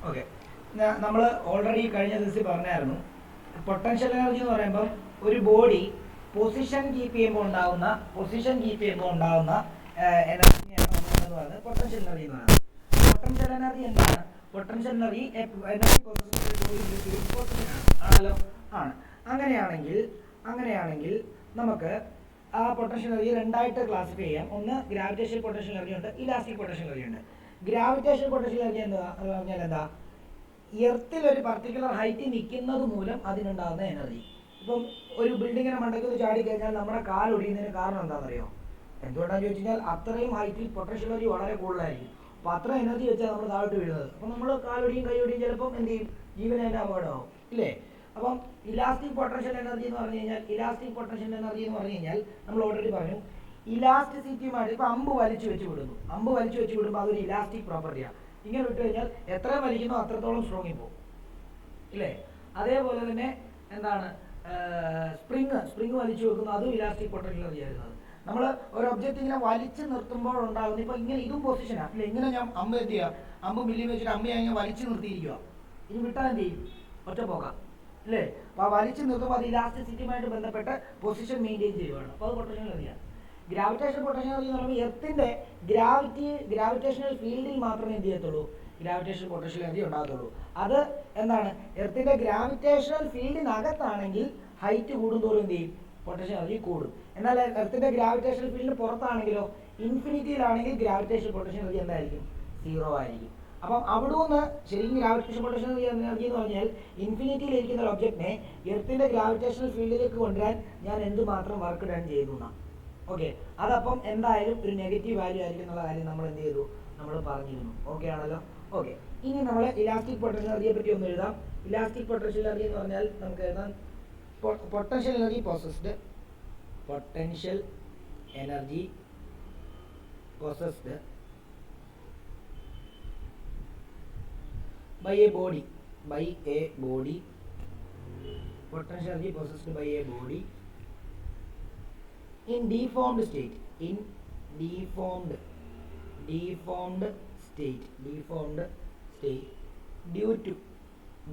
Okay, നമ്മൾ already കഴിഞ്ഞ ദിവസം പറഞ്ഞായിരുന്നു പൊട്ടൻഷ്യൽ എനർജി എന്ന് പറയുമ്പോൾ ഒരു ബോഡി പൊസിഷൻ കീപ്പ് ചെയ്യുമ്പോൾ ഉണ്ടാകുന്ന എനർജിയാണ് എന്ന് പറയുന്നത് പൊട്ടൻഷ്യൽ എനർജി എന്ന് പറയുന്നത്. പൊട്ടൻഷ്യൽ എനർജി എന്താണ്? പൊട്ടൻഷ്യൽ എനർജി ആണല്ലോ, ആണ്. അങ്ങനെയാണെങ്കിൽ നമുക്ക് ആ പൊട്ടൻഷ്യൽ എനർജി രണ്ടായിട്ട് ക്ലാസിഫൈ ചെയ്യാം. ഒന്ന് ഗ്രാവിറ്റേഷണൽ പൊട്ടൻഷ്യൽ എനർജി ഉണ്ട്, ഇലാസ്റ്റിക് പൊട്ടൻഷ്യൽ എനർജി ഉണ്ട്. ഗ്രാവിറ്റേഷണൽ പൊട്ടൻഷ്യൽ എനർജി എന്ന് പറഞ്ഞാൽ എന്താ? എർത്തിൽ ഒരു പർട്ടിക്കുലർ ഹൈറ്റ് നിൽക്കുന്നത് മൂലം അതിനുണ്ടാകുന്ന എനർജി. ഇപ്പം ഒരു ബിൽഡിങ്ങിനെ മണ്ടയ്ക്ക് ചാടി കഴിഞ്ഞാൽ നമ്മുടെ കാലൊടിയുന്നതിന് കാരണം എന്താണെന്നറിയോ? എന്തുകൊണ്ടാണെന്ന് ചോദിച്ചു കഴിഞ്ഞാൽ അത്രയും ഹൈറ്റിൽ പൊട്ടൻഷ്യൽ എനർജി വളരെ കൂടുതലായിരിക്കും. അപ്പോൾ അത്ര എനർജി വെച്ചാൽ നമ്മൾ താഴോട്ട് വീഴുന്നത്. അപ്പം നമ്മൾ കാലൊടിയും കൈയൊടിയും ചിലപ്പം എന്ത് ചെയ്യും? ജീവന് തന്നെ അപകടമാവും, ഇല്ലേ? അപ്പം ഇലാസ്റ്റിക് പൊട്ടൻഷ്യൽ എനർജി എന്ന് പറഞ്ഞു കഴിഞ്ഞാൽ നമ്മൾ ഓൾറെഡി പറഞ്ഞു, ഇലാസ്റ്റിസിറ്റിയുമായിട്ട് ഇപ്പോൾ അമ്പ് വലിച്ചു വെച്ച് വിടുമ്പോൾ അതൊരു ഇലാസ്റ്റിക് പ്രോപ്പർട്ടിയാണ്. ഇങ്ങനെ വിട്ട് കഴിഞ്ഞാൽ എത്ര വലിക്കുന്നോ അത്രത്തോളം സ്ട്രോങ്ങിൽ പോകും, ഇല്ലേ? അതേപോലെ തന്നെ എന്താണ് സ്പ്രിങ് വലിച്ചു വെക്കുന്നു, അതും ഇലാസ്റ്റിക് പൊട്ടൻഷ്യൽ എനർജി ആയിരുന്നത്. നമ്മൾ ഒരു ഒബ്ജക്റ്റ് ഇങ്ങനെ വലിച്ചു നിർത്തുമ്പോൾ ഉണ്ടാകുന്നത് ഇപ്പോൾ ഇങ്ങനെ ഇതും പൊസിഷനാണ്, ഇല്ല? ഇങ്ങനെ ഞാൻ അമ്പ് എന്ത് ചെയ്യുക? അമ്പ് മില്ലി വെച്ചിട്ട് അമ്പ ഇങ്ങനെ വലിച്ചു നിർത്തിയിരിക്കുക. ഇനി വിട്ടാൽ എന്ത് ചെയ്യും? ഒറ്റ പോകാം, അല്ലേ? അപ്പോൾ ആ വലിച്ചു നിർത്തുമ്പോൾ അത് ഇലാസ്റ്റിസിറ്റിയുമായിട്ട് ബന്ധപ്പെട്ട് പൊസിഷൻ മെയിൻറ്റെയിൻ ചെയ്യുകയാണ്. അപ്പോൾ അത് പൊട്ടൻഷ്യൽ എനർജിയാണ്. ഗ്രാവിറ്റേഷൻ പൊട്ടൻഷ്യൽ എനർജി എന്ന് പറയുമ്പോൾ എർത്തിൻ്റെ ഗ്രാവിറ്റേഷണൽ ഫീൽഡിൽ മാത്രമേ എന്ത് ചെയ്യത്തുള്ളൂ? ഗ്രാവിറ്റേഷണൽ പൊട്ടൻഷ്യൽ എനർജി ഉണ്ടാകത്തുള്ളൂ. അത് എന്താണ്? എർത്തിൻ്റെ ഗ്രാവിറ്റേഷണൽ ഫീൽഡിനകത്താണെങ്കിൽ ഹൈറ്റ് കൂടുന്തോറും എന്ത് ചെയ്യും? പൊട്ടൻഷ്യൽ എനർജി കൂടും. എന്നാൽ എർത്തിൻ്റെ ഗ്രാവിറ്റേഷണൽ ഫീൽഡിന് പുറത്താണെങ്കിലോ, ഇൻഫിനിറ്റിയിലാണെങ്കിൽ ഗ്രാവിറ്റേഷൻ പൊട്ടൻഷ്യൽ എനർജി എന്തായിരിക്കും? 0 ആയിരിക്കും. അപ്പം അവിടുന്ന് ശരിക്കും ഗ്രാവിറ്റേഷൻ പൊട്ടൻഷ്യൽ എനർജി എന്ന് പറഞ്ഞാൽ ഇൻഫിനിറ്റിയിലിരിക്കുന്ന ഒരു ഒബ്ജക്റ്റിനെ എർത്തിൻ്റെ ഗ്രാവിറ്റേഷണൽ ഫീൽഡിലേക്ക് കൊണ്ടുവരാൻ ഞാൻ എന്തുമാത്രം വർക്ക് ഡൺ ചെയ്യുന്നു എന്നാണ്. ഓക്കെ, അതപ്പം എന്തായാലും ഒരു നെഗറ്റീവ് വാല്യൂ ആയിരിക്കും എന്നുള്ള കാര്യം നമ്മൾ എന്ത് ചെയ്തു? നമ്മൾ പറഞ്ഞിരുന്നു. ഓക്കെ ആണല്ലോ? ഓക്കെ, ഇനി നമ്മൾ ഇലാസ്റ്റിക് പൊട്ടൻഷ്യൽ എനർജിയെ പറ്റി ഒന്ന് എഴുതാം. ഇലാസ്റ്റിക് പൊട്ടൻഷ്യൽ എനർജി എന്ന് പറഞ്ഞാൽ നമുക്ക് എഴുതാം potential energy possessed by a body potential energy possessed by a body in deformed state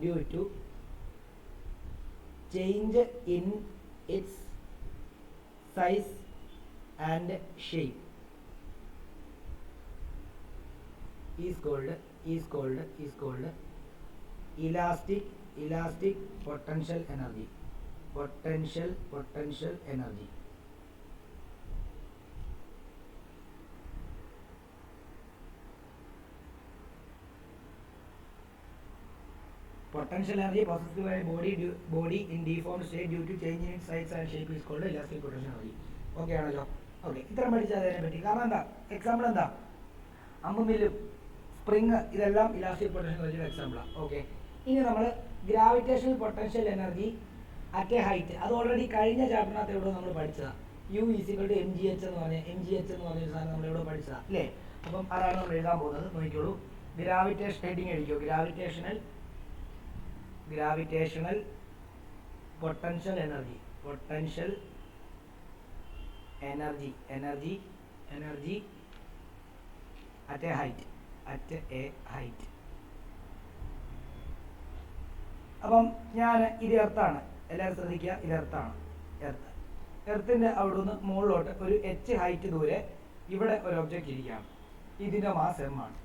due to change in its size and shape is called elastic potential energy. Potential energy. Potential energy possessed by a body in deformed state due to change in its size and shape is called elastic potential energy. Okay ആണല്ലോ? Okay, ഇത്ര പഠിച്ചാൽ അതിനെ പറ്റി. കാരണം എന്താ? Example എന്താ? അമ്പുമില്ലും spring ഇതെല്ലാം elastic potential എനർജിയുടെ എക്സാമ്പിളാണ്. ഓക്കെ, ഇനി നമ്മൾ gravitational potential energy at A height, അത് ഓൾറെഡി കഴിഞ്ഞ ചാപ്റ്ററിനകത്ത് എവിടെ നമ്മൾ പഠിച്ചതാണ്. U = mgh എന്ന് പറഞ്ഞ ഒരു സാധനം നമ്മൾ ഇവിടെ പഠിച്ചതാണ്, അല്ലേ? അപ്പം അതാണ് നമ്മൾ എഴുതാൻ പോകുന്നത്. നോക്കിക്കോളൂ, ഹെഡിങ് എഴുതിക്കോ. Gravitational potential energy at a height. അപ്പം ഞാൻ ഇത് എർത്താണ്, എല്ലാവരും ശ്രദ്ധിക്കുക, ഇത് എർത്താണ്. എർത്തിൻ്റെ അവിടെ നിന്ന് മുകളിലോട്ട് ഒരു h ഹൈറ്റ് ദൂരെ ഇവിടെ ഒരു ഒബ്ജക്റ്റ് ഇരിക്കുകയാണ്. ഇതിൻ്റെ മാസ് m ആണ്.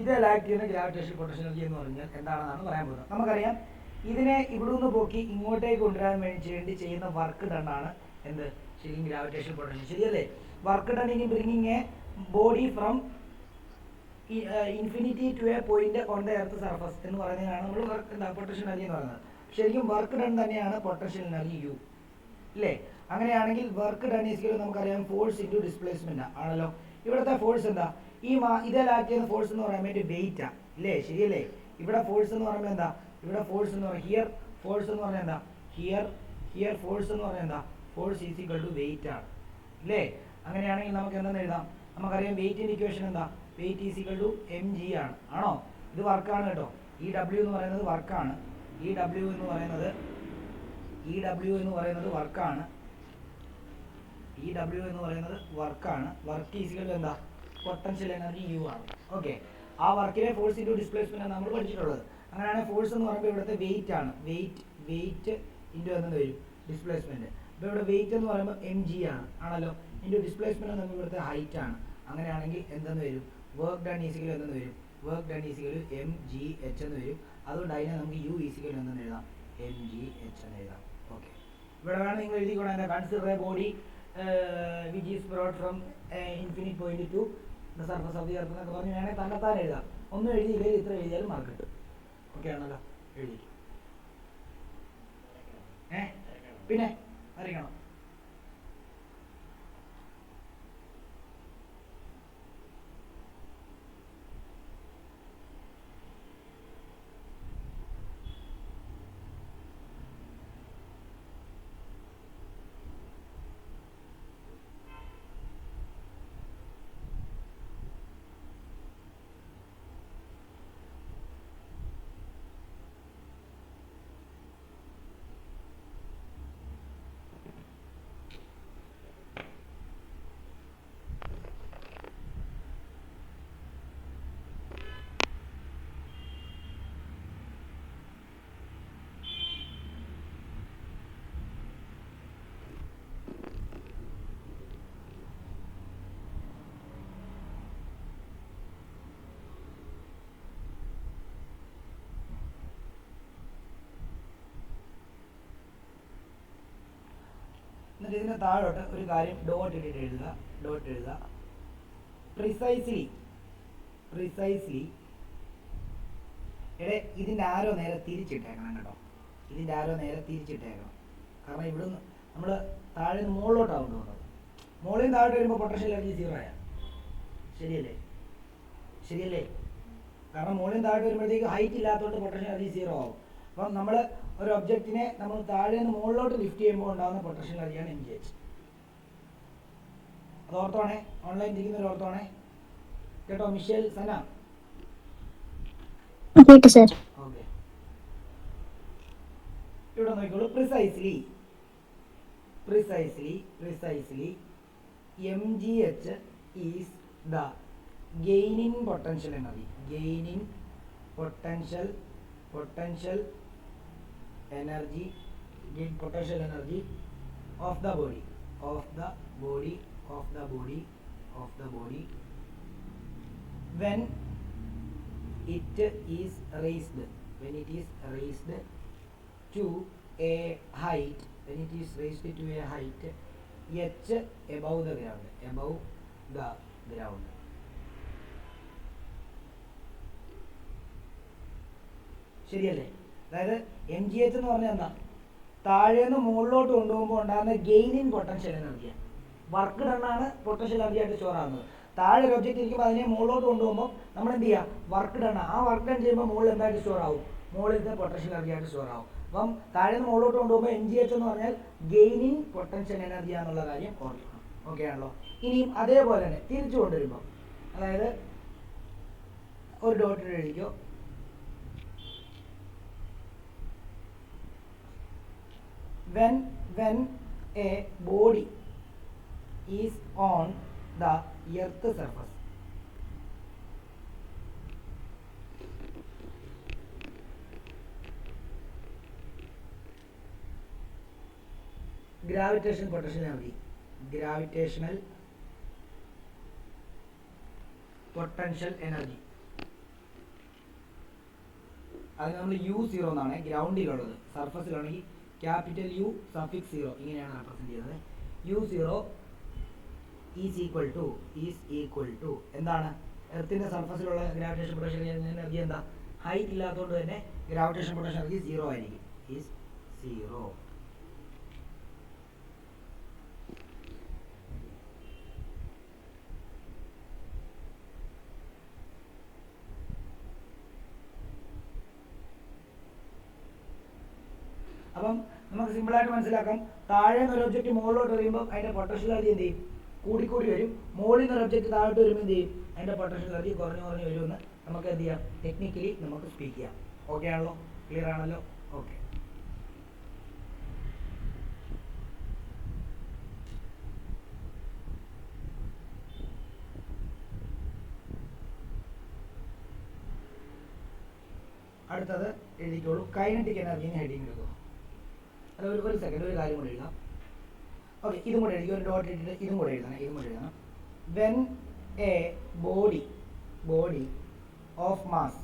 ഇത് ലാക്ട് ചെയ്യുന്ന ഗ്രാവിറ്റേഷൻ പൊട്ടൻഷ്യൽ എനർജി എന്ന് പറഞ്ഞാൽ എന്താണെന്നാണ് പറയാൻ പോകുന്നത്. നമുക്കറിയാം, ഇതിനെ ഇവിടെ നിന്ന് പോക്കി ഇങ്ങോട്ടേക്ക് കൊണ്ടുവരാൻ വേണ്ടി ചെയ്യുന്ന വർക്ക് ഡണ്ണാണ് എന്ത്? ശരിക്കും ഗ്രാവിറ്റേഷൻ പൊട്ടൻഷ്യൽ, ശരിയല്ലേ? Work done in bringing a body from infinity to a point on the earth surface എന്ന് പറയുന്നതാണ് നമ്മൾ പൊട്ടൻഷ്യൽ എനർജി എന്ന് പറയുന്നത്. ശരിക്കും വർക്ക് ഡൺ തന്നെയാണ് പൊട്ടൻഷ്യൽ എനർജി U, അല്ലേ? അങ്ങനെയാണെങ്കിൽ വർക്ക് ഡൺ ഈസ് നമുക്കറിയാം ഫോഴ്സ് ഇൻറ്റു ഡിസ്പ്ലേസ്മെന്റ് ആണല്ലോ. ഇവിടുത്തെ ഫോഴ്സ് എന്താ? ഇതേ ലാക്ട് ചെയ്യുന്ന ഫോഴ്സ് എന്ന് പറയാൻ വേണ്ടി വെയിറ്റാ, ഇല്ലേ? ശരിയല്ലേ? ഇവിടെ ഫോഴ്സ് എന്ന് പറയുമ്പോൾ എന്താ? ഇവിടെ ഫോഴ്സ് എന്ന് പറയുന്നത് ഹിയർ ഫോഴ്സ് എന്ന് പറഞ്ഞാൽ എന്താ? ഹിയർ ഫോഴ്സ് എന്ന് പറഞ്ഞാൽ എന്താ? Force is equal to weight ആണ്, ഇല്ലേ? അങ്ങനെയാണെങ്കിൽ നമുക്ക് എന്തെന്ന് എഴുതാം? നമുക്കറിയാം വെയിറ്റിൻ്റെ ഇക്വേഷൻ എന്താ? Weight is equal to mg ആണ്, ആണോ? ഇത് വർക്കാണ് കേട്ടോ. ഈ W എന്ന് പറയുന്നത് വർക്കാണ്. ഈ W എന്ന് പറയുന്നത് വർക്കാണ്. വർക്ക് ഈസ് ഈക്വൽ ടു എന്താ? പൊട്ടൻഷ്യൽ എനർജി U ആണ്. ഓക്കെ, ആ വർക്കിനെ ഫോഴ്സ് ഇൻറ്റു ഡിസ്പ്ലേസ്മെൻറ്റ് നമ്മൾ പഠിച്ചിട്ടുള്ളത്. അങ്ങനെയാണെങ്കിൽ ഫോഴ്സ് എന്ന് പറയുമ്പോൾ ഇവിടുത്തെ വെയിറ്റ് ആണ്. വെയിറ്റ് ഇൻറ്റു എന്തെന്ന് വരും, ഡിസ്പ്ലേസ്മെൻറ്റ്. അപ്പോൾ ഇവിടെ വെയിറ്റ് എന്ന് പറയുമ്പോൾ mg ആണല്ലോ, ഇൻറ്റു ഡിസ്പ്ലേസ്മെൻറ്റ് എന്ന് പറയുമ്പോൾ ഇവിടുത്തെ ഹൈറ്റ് ആണ്. അങ്ങനെയാണെങ്കിൽ എന്തെന്ന് വരും, വർക്ക് ഡൺ ഈസിക്കൽ എന്തെന്ന് വരും, വർക്ക് ഡൺ ഈസിക്കൽ mgh എന്ന് വരും. അതുകൊണ്ട് അതിനെ നമുക്ക് u ഈസിക്കൽ എന്തെന്ന് എഴുതാം, mgh എന്ന് എഴുതാം. ഓക്കെ, ഇവിടെ വേണം നിങ്ങൾ എഴുതിക്കൊള്ളാം. Consider a body which is brought from infinite point to the surface of the earth എന്നൊക്കെ പറഞ്ഞ് വേണമെങ്കിൽ തന്നെത്താൻ എഴുതാം. ഒന്നും എഴുതിയില്ലെങ്കിൽ ഇത്ര എഴുതിയാലും മാർക്ക് കിട്ടും. ഓക്കെ ആണല്ലോ, എഴുതി. പിന്നെ അറിയിക്കണം. എന്നിട്ട് ഇതിൻ്റെ താഴോട്ട് ഒരു കാര്യം ഡോട്ട് ഇട്ടിട്ട് എഴുതുക. പ്രിസൈസ്ലി ഇതിൻ്റെ ആരോ നേരെ തിരിച്ചിട്ടേക്കണം കേട്ടോ. ഇതിൻ്റെ ആരോ നേരെ തിരിച്ചിട്ടേക്കണം. കാരണം ഇവിടുന്ന് നമ്മൾ താഴെ നിന്ന് മുകളിലോട്ടാണ് കൊണ്ടുപോകുന്നത്. മുകളിൽ നിന്ന് താഴോട്ട് വരുമ്പോൾ പൊട്ടൻഷ്യൽ എനർജി 0 ആയ ശരിയല്ലേ? കാരണം മുകളിൽ നിന്ന് താഴോട്ട് വരുമ്പോഴത്തേക്ക് ഹൈറ്റ് ഇല്ലാത്തതുകൊണ്ട് പൊട്ടൻഷ്യൽ എനർജി 0 ആവും. അപ്പം നമ്മൾ ഒരു ഒബ്ജക്റ്റിനെ നമ്മൾ താഴെ നിന്ന് മുകളിലോട്ട് ലിഫ്റ്റ് ചെയ്യുമ്പോൾ ഉണ്ടാകുന്ന പൊട്ടൻഷ്യൽ എനർജിയാണ് mgh. അത് ഓർത്തോണേ, ഓൺലൈൻ ഇരിക്കുന്നവർ ഓർത്തോണേ കേട്ടോ. മിഷേൽ, സന, ഓക്കെ. ഇവിടെ നോക്കിക്കോളൂ. Precisely mgh is the gain in potential energy of the body when it is raised to a height h above the ground. ശരിയല്ലേ? അതായത് mgh എന്ന് പറഞ്ഞാൽ എന്താ, താഴേന്ന് മുകളിലോട്ട് കൊണ്ടുപോകുമ്പോൾ ഉണ്ടാകുന്ന ഗെയിൻ ഇൻ പൊട്ടൻഷ്യൽ എനർജിയാണ്. വർക്ക് ഡണ്ണാണ് പൊട്ടൻഷ്യൽ എനർജി ആയിട്ട് സ്റ്റോർ ആകുന്നത്. താഴെ ഒരു ഒബ്ജക്റ്റ് ഇരിക്കുമ്പോൾ അതിനെ മുകളിലോട്ട് കൊണ്ടുപോകുമ്പോൾ നമ്മൾ എന്ത് ചെയ്യുക, വർക്ക് ഡണ്ണ. ആ വർക്ക് ഡൺ ചെയ്യുമ്പോൾ മുകളിൽ എന്തായിട്ട് സ്റ്റോർ ആവും, മുകളിലത്തെ പൊട്ടൻഷ്യൽ എനർജി ആയിട്ട് സ്റ്റോർ ആവും. അപ്പം താഴെ നിന്ന് മുകളിലോട്ട് കൊണ്ടുപോകുമ്പോൾ mgh എന്ന് പറഞ്ഞാൽ ഗെയിൻ ഇൻ പൊട്ടൻഷ്യൽ എനർജി ആണെന്നുള്ള കാര്യം ഓർക്കണം. ഓക്കെ ആണല്ലോ? ഇനിയും അതേപോലെ തന്നെ തിരിച്ചു കൊണ്ടുവരുമ്പോൾ, അതായത് ഒരു ഡോട്ട് എഴുതിക്കോ. when a body is on the earth surface, gravitational potential energy അത് നമ്മൾ u0 എന്നാണ് ഗ്രൗണ്ടിലുള്ളത്. സർഫസിലാണെങ്കിൽ ക്യാപിറ്റൽ U സഫിക്സ് 0 ഇങ്ങനെയാണ് റെപ്രസെന്റ് ചെയ്യുന്നത്. u0 ഈസ് ഈക്വൽ ടു എന്താണ്, എർത്തിന്റെ സർഫസിലുള്ള ഗ്രാവിറ്റേഷൻ പൊട്ടൻഷ്യൽ എനർജി എന്താ, ഹൈറ്റ് ഇല്ലാത്തതുകൊണ്ട് തന്നെ ഗ്രാവിറ്റേഷൻ പൊട്ടൻഷ്യൽ എനർജി 0 ആയിരിക്കും. ഈസ് 0. അപ്പം നമുക്ക് സിമ്പിളായിട്ട് മനസ്സിലാക്കാം. താഴെ നിന്ന് ഒരു ഒബ്ജക്റ്റ് മുകളിലോട്ട് വരുമ്പോൾ അതിൻ്റെ പൊട്ടൻഷ്യൽ എനർജി എന്ത് ചെയ്യും, കൂടിക്കൂടി വരും. മുകളിൽ നിന്ന് ഒരു ഒബ്ജക്റ്റ് താഴോട്ട് വരുമ്പോൾ എന്ത് ചെയ്യും, അതിൻ്റെ പൊട്ടൻഷ്യൽ എനർജി കുറഞ്ഞു വരുമെന്ന് നമുക്ക് എന്ത് ചെയ്യാം, ടെക്നിക്കലി നമുക്ക് സ്പീക്ക് ചെയ്യാം. ഓക്കെ ആണല്ലോ? ക്ലിയർ ആണല്ലോ? ഓക്കെ. അടുത്തത് എഴുതിക്കോളൂ, കൈനറ്റിക് എനർജിന് ഹെഡിങ് എടുക്കുക. അത് ഒരു സെക്കൻഡ്, ഒരു കാര്യം കൂടെ എഴുതാം. ഓക്കെ, ഇതും കൂടെ എഴുതി, ഒരു ഡോട്ട് ഇട്ടിട്ട് ഇതും കൂടെ എഴുതണം. When A body of mass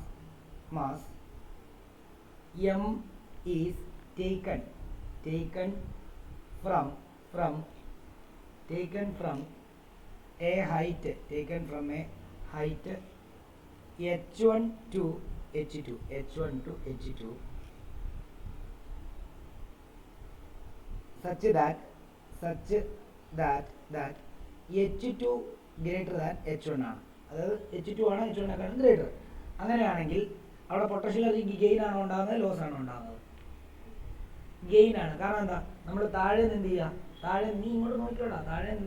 m is taken from a height h1 to h2 such that h2 greater than h1 ആണ്. അതായത് h2 ആണ് h1 ഗ്രേറ്റർ. അങ്ങനെയാണെങ്കിൽ അവിടെ പൊട്ടൻഷ്യൽ എനർജി ഗെയിൻ ആണോ ഉണ്ടാകുന്നത്, ലോസ് ആണോ ഉണ്ടാകുന്നത്? ഗെയിൻ ആണ്. കാരണം എന്താ, നമ്മൾ താഴെ നിന്ന് എന്ത് ചെയ്യുക, താഴെ നീ ഇങ്ങോട്ട് നോക്കിയോടാ, താഴെ നിന്ന്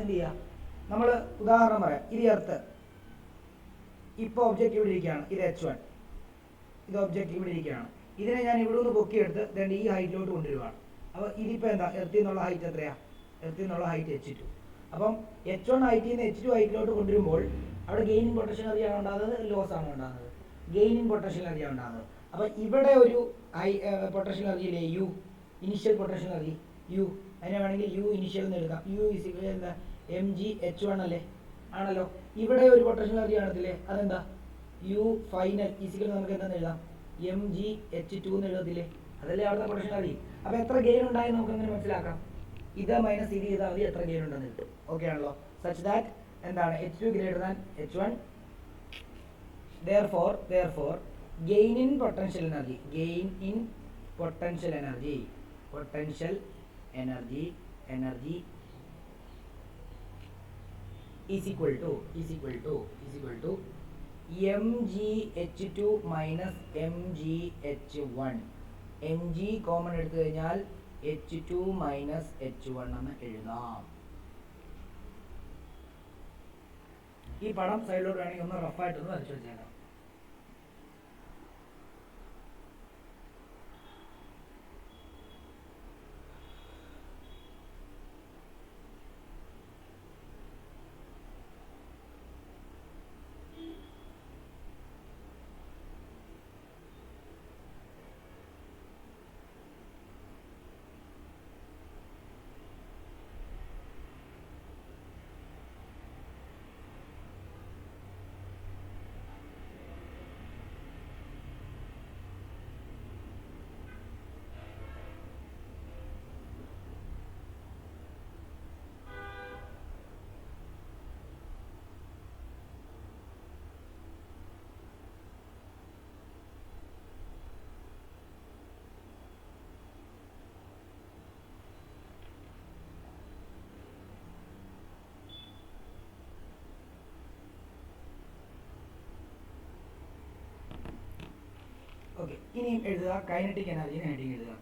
എന്ത് ചെയ്യുക, നമ്മൾ ഉദാഹരണം പറയാം, ഇത് എർത്ത്, ഇപ്പോൾ ഒബ്ജക്റ്റ് ഇവിടെ ഇരിക്കുകയാണ്, ഇത് h1, ഇത് ഒബ്ജക്റ്റ് ഇവിടെ ഇരിക്കുകയാണ്. ഇതിനെ ഞാൻ ഇവിടെ നിന്ന് പൊക്കിയെടുത്ത് രണ്ട് ഈ ഹൈറ്റിലോട്ട് കൊണ്ടുവരുവാണ്. അപ്പോൾ ഇതിപ്പോൾ എന്താ, എർത്തിൽ നിന്നുള്ള ഹൈറ്റ് എത്രയാണ്? എർത്തിൽ നിന്നുള്ള ഹൈറ്റ് h2. അപ്പം h1 ഹൈറ്റിൽ നിന്ന് h2 ഹൈറ്റിലോട്ട് കൊണ്ടുവരുമ്പോൾ അവിടെ ഗെയിനിങ് പൊട്ടൻഷ്യൽ എനർജിയാണ് ഉണ്ടാകുന്നത്, ലോസ് ആണ് ഉണ്ടാകുന്നത്? ഗെയിനിങ് പൊട്ടൻഷ്യൽ എനർജിയാണ് ഉണ്ടാകുന്നത്. അപ്പോൾ ഇവിടെ ഒരു പൊട്ടൻഷ്യൽ എനർജിയിലെ U, initial potential energy U, അതിനെ വേണമെങ്കിൽ യു ഇനിഷ്യൽ എന്ന് എടുക്കാം. യു എന്താ, mgh1 അല്ലേ, ആണല്ലോ. ഇവിടെ ഒരു പൊട്ടൻഷ്യൽ എനർജി കാണത്തില്ലേ, അതെന്താ, യു ഫൈനൽ ഈസിക്കൽ നമുക്ക് എന്താണെന്ന് എഴുതാം, mgh2 എന്ന് എഴുതത്തില്ലേ, അതല്ലേ അവിടുത്തെ പൊട്ടൻഷ്യൽ എനർജി. അപ്പോൾ എത്ര ഗെയിൻ ഉണ്ടായി നമുക്ക് അങ്ങനെ മനസ്സിലാക്കാം. ഇത് മൈനസ് ഇത് ചെയ്താൽ മതി, എത്ര ഗെയിൻ ഉണ്ടെന്ന് കിട്ടും. ഓക്കെ ആണല്ലോ. സച്ച് ദാറ്റ് എന്താണ്, h2 greater than h1. therefore gain in potential energy is equal to mgh2 minus mgh1. mg common എടുത്തു കഴിഞ്ഞാൽ h2 മൈനസ് h1 എന്ന് എഴുതാം. ഈ പടം സൈഡിലോട്ട് വേണമെങ്കിൽ ഒന്ന് റഫായിട്ടൊന്ന് വരച്ചു വെച്ചേക്കാം. ഓക്കെ, ഇനിയും എഴുതുക, കൈനറ്റിക് എനർജിന് ഹെഡിങ് എഴുതുക.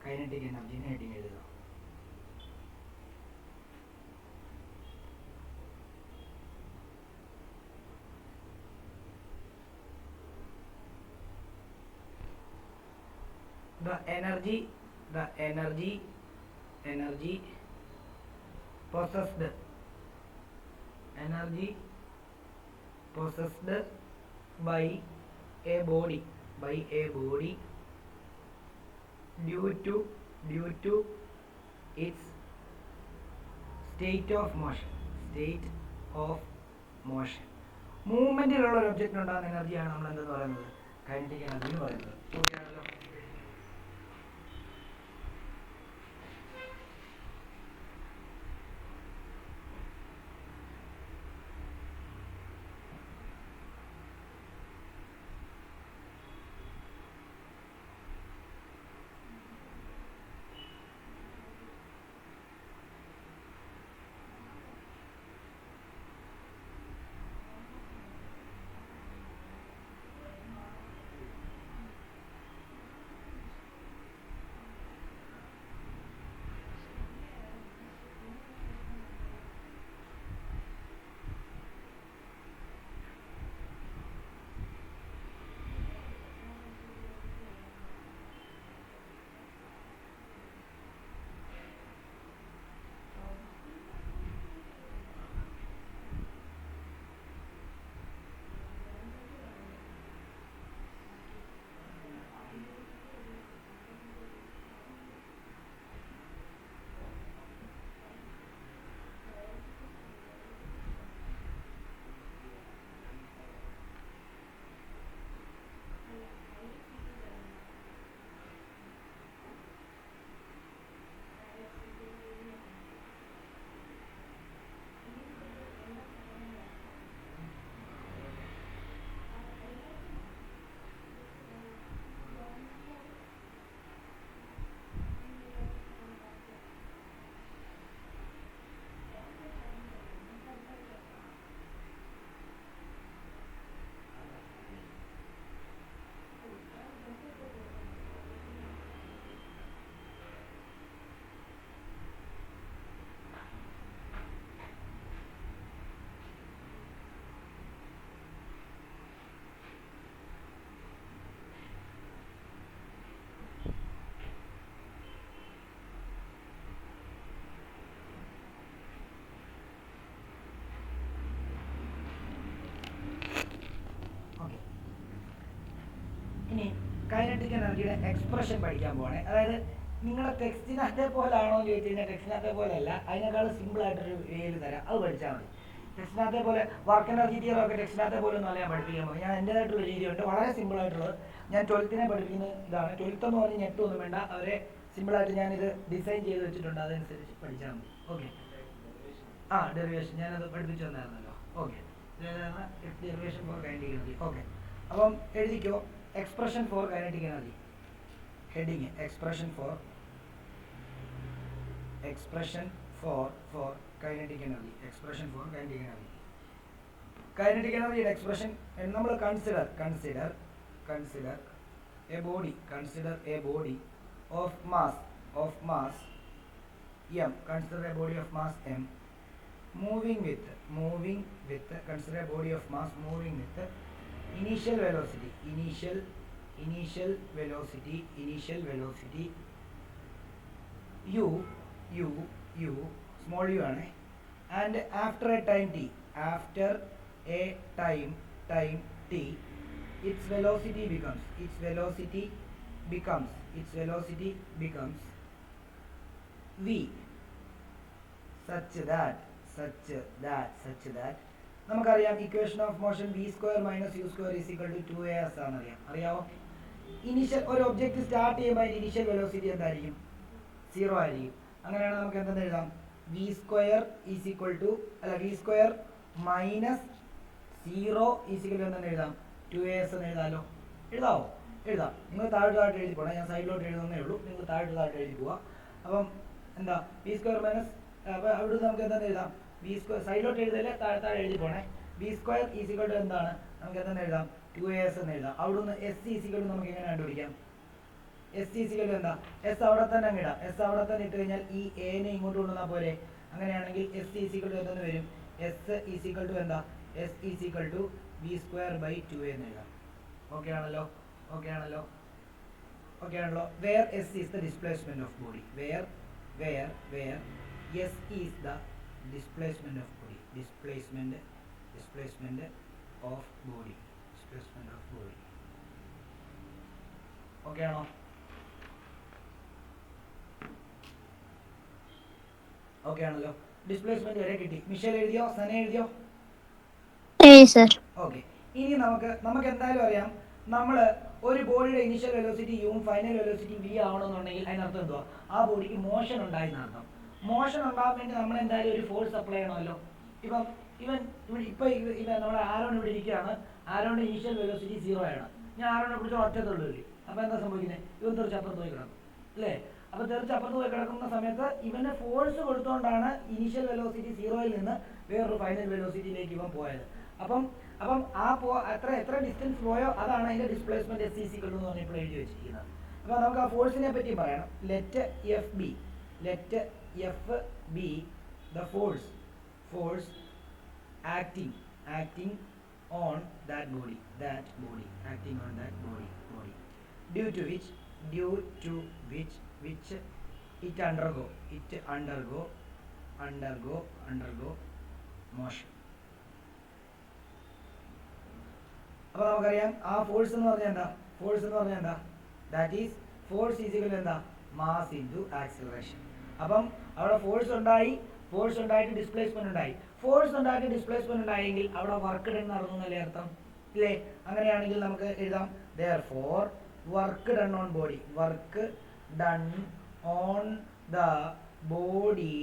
the energy possessed by a body due to its state of motion. മൂവ്മെന്റിലുള്ള ഒരു ഒബ്ജക്റ്റിന് ഉണ്ടാകുന്ന എനർജിയാണ് നമ്മൾ എന്തെന്ന് പറയുന്നത്, കൈനറ്റിക് എനർജി എന്ന് പറയുന്നത്. ഓക്കെയാണല്ലോ. ഇനി കൈനറ്റിക് എനർജിയുടെ എക്സ്പ്രഷൻ പഠിക്കാൻ പോവാണ്. അതായത് നിങ്ങളെ ടെക്സ്റ്റിനകത്തെ പോലെ ആണോ എന്ന് ചോദിച്ചു കഴിഞ്ഞാൽ ടെക്സ്റ്റിനകത്തെ പോലെ അല്ല, അതിനേക്കാൾ സിമ്പിൾ ആയിട്ടൊരു വേയിൽ തരാം, അത് പഠിച്ചാൽ മതി. ടെക്സ്റ്റിനകത്തെ പോലെ വർക്ക് എനർജി തിയറി ഒക്കെ ടെക്സ്റ്റിനകത്തെ പോലെ ഒന്നും അല്ല ഞാൻ പഠിപ്പിക്കാൻ പോകും. ഞാൻ എൻ്റേതായിട്ടുള്ള രീതിയുണ്ട്, വളരെ സിമ്പിൾ ആയിട്ടുള്ളത്. ഞാൻ 12നെ പഠിപ്പിക്കുന്ന ഇതാണ്. 12th എന്ന് പറഞ്ഞ് ഞെട്ടൊന്നും വേണ്ട, അവരെ സിമ്പിളായിട്ട് ഞാനിത് ഡിസൈൻ ചെയ്ത് വെച്ചിട്ടുണ്ട്, അതനുസരിച്ച് പഠിച്ചാൽ മതി. ഓക്കെ. ഡെറിവേഷൻ ഞാനത് പഠിപ്പിച്ചു തന്നായിരുന്നല്ലോ. Okay, derivation for kinetic energy. Okay, അപ്പം എഴുതിക്കോ, expression for kinetic energy. Heading expression for kinetic energy. Expression for kinetic energy. Kinetic എനർജിയുടെ എക്സ്പ്രഷൻ നമ്മൾ consider a body of mass m. Consider a body of mass m moving with consider a body of mass moving with initial velocity u small u ആണ്, and after a time t its velocity becomes v such that നമുക്കറിയാം equation of motion v square minus u square is equal to 2as ആണെന്നറിയാം. അറിയാമോ? Initial ഒരു object start ചെയ്യുമ്പോൾ അതിന്റെ initial velocity എന്തായിരിക്കും? 0 ആയിരിക്കും. അങ്ങനെയാണെങ്കിൽ നമുക്ക് എന്തെന്ന് എഴുതാം? v square is equal to v square minus 0 is equal to എന്തെന്ന് എഴുതാം? 2as എന്ന് എഴുതാമല്ലോ. എഴുതാമോ? എഴുതാം. നിങ്ങൾ താഴോട്ട് എഴുതി പോകണം, ഞാൻ സൈഡിലോട്ട് എഴുതുന്നേ ഉള്ളൂ, നിങ്ങൾ താഴോട്ട് എഴുതി പോവാം. അപ്പം എന്താ v സ്ക്വയർ മൈനസ്, അപ്പോൾ അവിടെ നമുക്ക് എന്താണെന്ന് എഴുതാം? v സ്ക്വയർ സൈഡിലോട്ട് എഴുതല്ലേ, താഴെ എഴുതി പോണേ. v square is equal to എന്താണ്? നമുക്ക് എന്താണെന്ന് എഴുതാം? 2as എന്ന് എഴുതാം. അവിടുന്ന് s ഈസ് ഈക്വൽ ടു നമുക്ക് എങ്ങനെ കണ്ടുപിടിക്കാം? s ഈസ് ഈക്വൽ ടു എന്താ? s അവിടെ തന്നെ അങ്ങ് ഇടാം. s അവിടെ തന്നെ ഇട്ട് കഴിഞ്ഞാൽ ഈ a-നെ ഇങ്ങോട്ട് കൊണ്ടുവന്നാൽ പോലെ. അങ്ങനെയാണെങ്കിൽ s ഈസ് ഈക്വൽ ടു എന്തെന്ന് വരും? s ഈസ് ഈക്വൽ ടു എന്താ? s is equal to v square by 2a എന്ന് എഴുതാം. ഓക്കെ ആണല്ലോ? Where s is the displacement of body. Where s is the displacement of body. Displacement of body. Okay ആണോ? Okay ആണല്ലോ? Displacement വരെ കിട്ടി. Michel എഴുതിയോ? സന എഴുതിയോ? ഓക്കെ. ഇനി നമുക്ക് എന്തായാലും അറിയാം, നമ്മൾ ഒരു ബോഡിയുടെ ഇനീഷ്യൽ വെലോസിറ്റി യും ഫൈനൽ വെലോസിറ്റി v ആവണമെന്നുണ്ടെങ്കിൽ അതിനർത്ഥം എന്തുവാ? ആ ബോഡിക്ക് മോഷൻ ഉണ്ടായി എന്നർത്ഥം. മോഷൻ ഉണ്ടാകാൻ വേണ്ടി നമ്മൾ എന്തായാലും ഒരു ഫോഴ്സ് അപ്ലൈ ചെയ്യണമല്ലോ. ഇപ്പം ഇവൻ നമ്മുടെ ആരോൺ ഇവിടെ ഇരിക്കുകയാണ്, ആരോണിന്റെ ഇനീഷ്യൽ വെലോസിറ്റി 0 ആണ്. ഞാൻ ആരോണിനെ പിടിച്ച ഒറ്റത്തുള്ളൂ. അപ്പോൾ എന്താ സംഭവിക്കുന്നത്? ഇവൻ തെറിച്ചപ്പുറത്ത് പോയി കിടക്കും അല്ലേ? അപ്പോൾ തെറിച്ചപ്പുറത്ത് പോയി കിടക്കുന്ന സമയത്ത് ഇവന് ഫോഴ്സ് കൊടുത്തുകൊണ്ടാണ് ഇനീഷ്യൽ വെലോസിറ്റി 0-ൽ നിന്ന് വേറൊരു ഫൈനൽ വെലോസിറ്റിയിലേക്ക് ഇവൻ പോയത്. അപ്പം എത്ര ഡിസ്റ്റൻസ് പോയോ അതാണ് അതിന്റെ displacement s is equal to എന്ന് പറഞ്ഞപ്പോൾ എഴുതി വെച്ചിരിക്കുന്നത്. അപ്പോൾ നമുക്ക് ആ ഫോഴ്സിനെ പറ്റി പറയണം. Let F B the force acting on that body due to which it undergo motion. അപ്പോൾ നമുക്കറിയാം ആ ഫോഴ്സ് എന്ന് പറഞ്ഞാൽ എന്താ? That is force is equal എന്താ? Mass into acceleration. അപ്പം അവിടെ ഫോഴ്സ് ഉണ്ടായിട്ട് ഡിസ്പ്ലേസ്മെന്റ് ഉണ്ടായി. ഫോഴ്സ് ഉണ്ടായിട്ട് ഡിസ്പ്ലേസ്മെന്റ് ഉണ്ടായെങ്കിൽ അവിടെ വർക്ക് ഡൺ നടന്നല്ലേ അർത്ഥം ഇല്ലേ? അങ്ങനെയാണെങ്കിൽ നമുക്ക് എഴുതാം therefore work done on body the body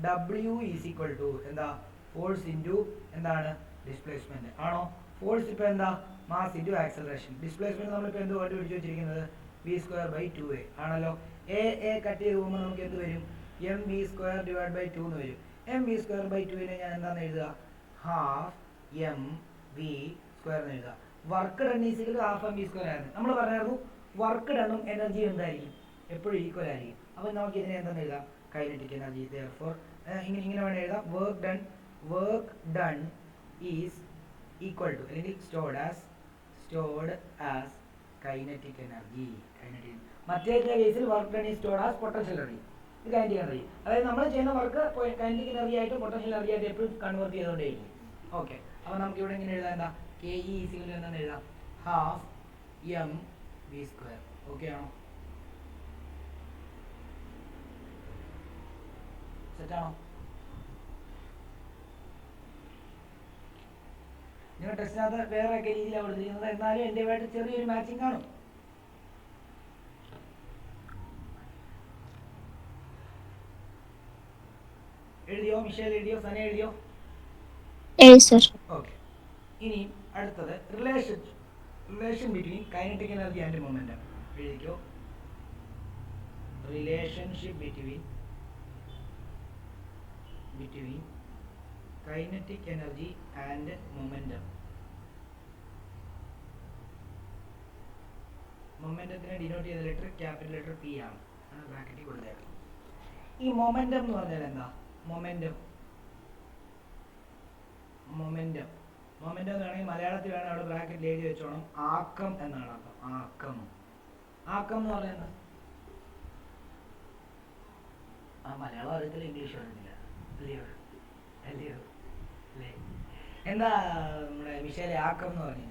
W is equal to എന്താ? ഫോഴ്സ് ഇൻറ്റു എന്താണ്? ഡിസ്പ്ലേസ്മെന്റ് ആണോ? ഫോഴ്സ് ഇപ്പോൾ എന്താ? Mass into acceleration. ഡിസ്പ്ലേസ്മെന്റ് നമ്മളിപ്പോൾ എന്ത് കണ്ടുപിടിച്ച് വെച്ചിരിക്കുന്നത്? v സ്ക്വയർ ബൈ 2a ആണല്ലോ. a കട്ട് ചെയ്ത് പോകുമ്പോൾ നമുക്ക് എന്ത് വരും? mv സ്ക്വയർ ഡിവൈഡ് ബൈ 2 എന്ന് വരും. mv സ്ക്വയർ ബൈ 2നെ ഞാൻ എന്താണെന്ന് എഴുതുക? ഹാഫ് mv സ്ക്വയർ എന്ന് എഴുതുക. Work done is equal to half mv square ആയിരുന്നു. നമ്മൾ പറഞ്ഞായിരുന്നു വർക്ക് ഡണ്ണും എനർജിയും എന്തായിരിക്കും? എപ്പോഴും ഈക്വൽ ആയിരിക്കും. അപ്പോൾ നമുക്ക് ഇതിനെ എന്താണെന്ന് എഴുതാം? Kinetic energy. therefore ഇങ്ങനെ വേണം എഴുതാം. Work done is equal to അല്ലെങ്കിൽ സ്റ്റോർഡ് ആസ് കൈനറ്റിക് എനർജി. മറ്റേ കേസിൽ work done is stored as potential energy. ഇത് കൈനറ്റിക് എനർജി. അതായത് നമ്മൾ ചെയ്യുന്ന വർക്ക് കൈനറ്റിക് എനർജി ആയിട്ട് പൊട്ടൻഷ്യൽ എനർജി ആയിട്ട് എപ്പോഴും കൺവേർട്ട് ചെയ്തുകൊണ്ടേയിരിക്കും. ഓക്കെ. അപ്പോൾ നമുക്ക് ഇവിടെ ഇങ്ങനെ എഴുതാം എന്താ? ke ഈസ് ഈക്വൽ ടു എന്താണെന്ന് എഴുതാം? Half V square. ഓക്കെ ആണോ? സെറ്റാണോ? നിങ്ങൾ ടെസ്റ്റിനകത്ത് വേറെയൊക്കെ രീതിയിലാണ് കൊടുത്തിരിക്കുന്നത്, എന്നാലും എൻ്റെതായിട്ട് ചെറിയൊരു മാച്ചിങ് കാണും. എഴുതിയോ? മിഷേൽ എഴുതിയോ? സന എഴുതിയോ? ഓക്കെ. ഇനി അടുത്തത് relation between kinetic energy and momentum. എഴുതിക്കോ. Relationship between kinetic energy and momentum. മൊമെന്റത്തിനെ ഡിനോട്ട് ചെയ്ത ലെറ്റർ ക്യാപിറ്റൽ ലെറ്റർ പി ആണ് ബ്രാക്കറ്റിൽ കൊടുത്തേക്കാം. ഈ മൊമെന്റം എന്ന് പറഞ്ഞാൽ എന്താ? മൊമെന്റം എന്ന് വേണമെങ്കിൽ മലയാളത്തിൽ വേണം അവിടെ ബ്രാക്കറ്റിൽ എഴുതി വെച്ചോണം. ആക്കം എന്നാണ് അർത്ഥം. ആക്കം എന്ന് പറഞ്ഞാൽ എന്താ? മലയാളം അറിയത്തില്ല, ഇംഗ്ലീഷ് അറിയത്തില്ല, അല്ലയോ? എന്താ നമ്മുടെ മിഷേലെ ആക്കം എന്ന് പറഞ്ഞു?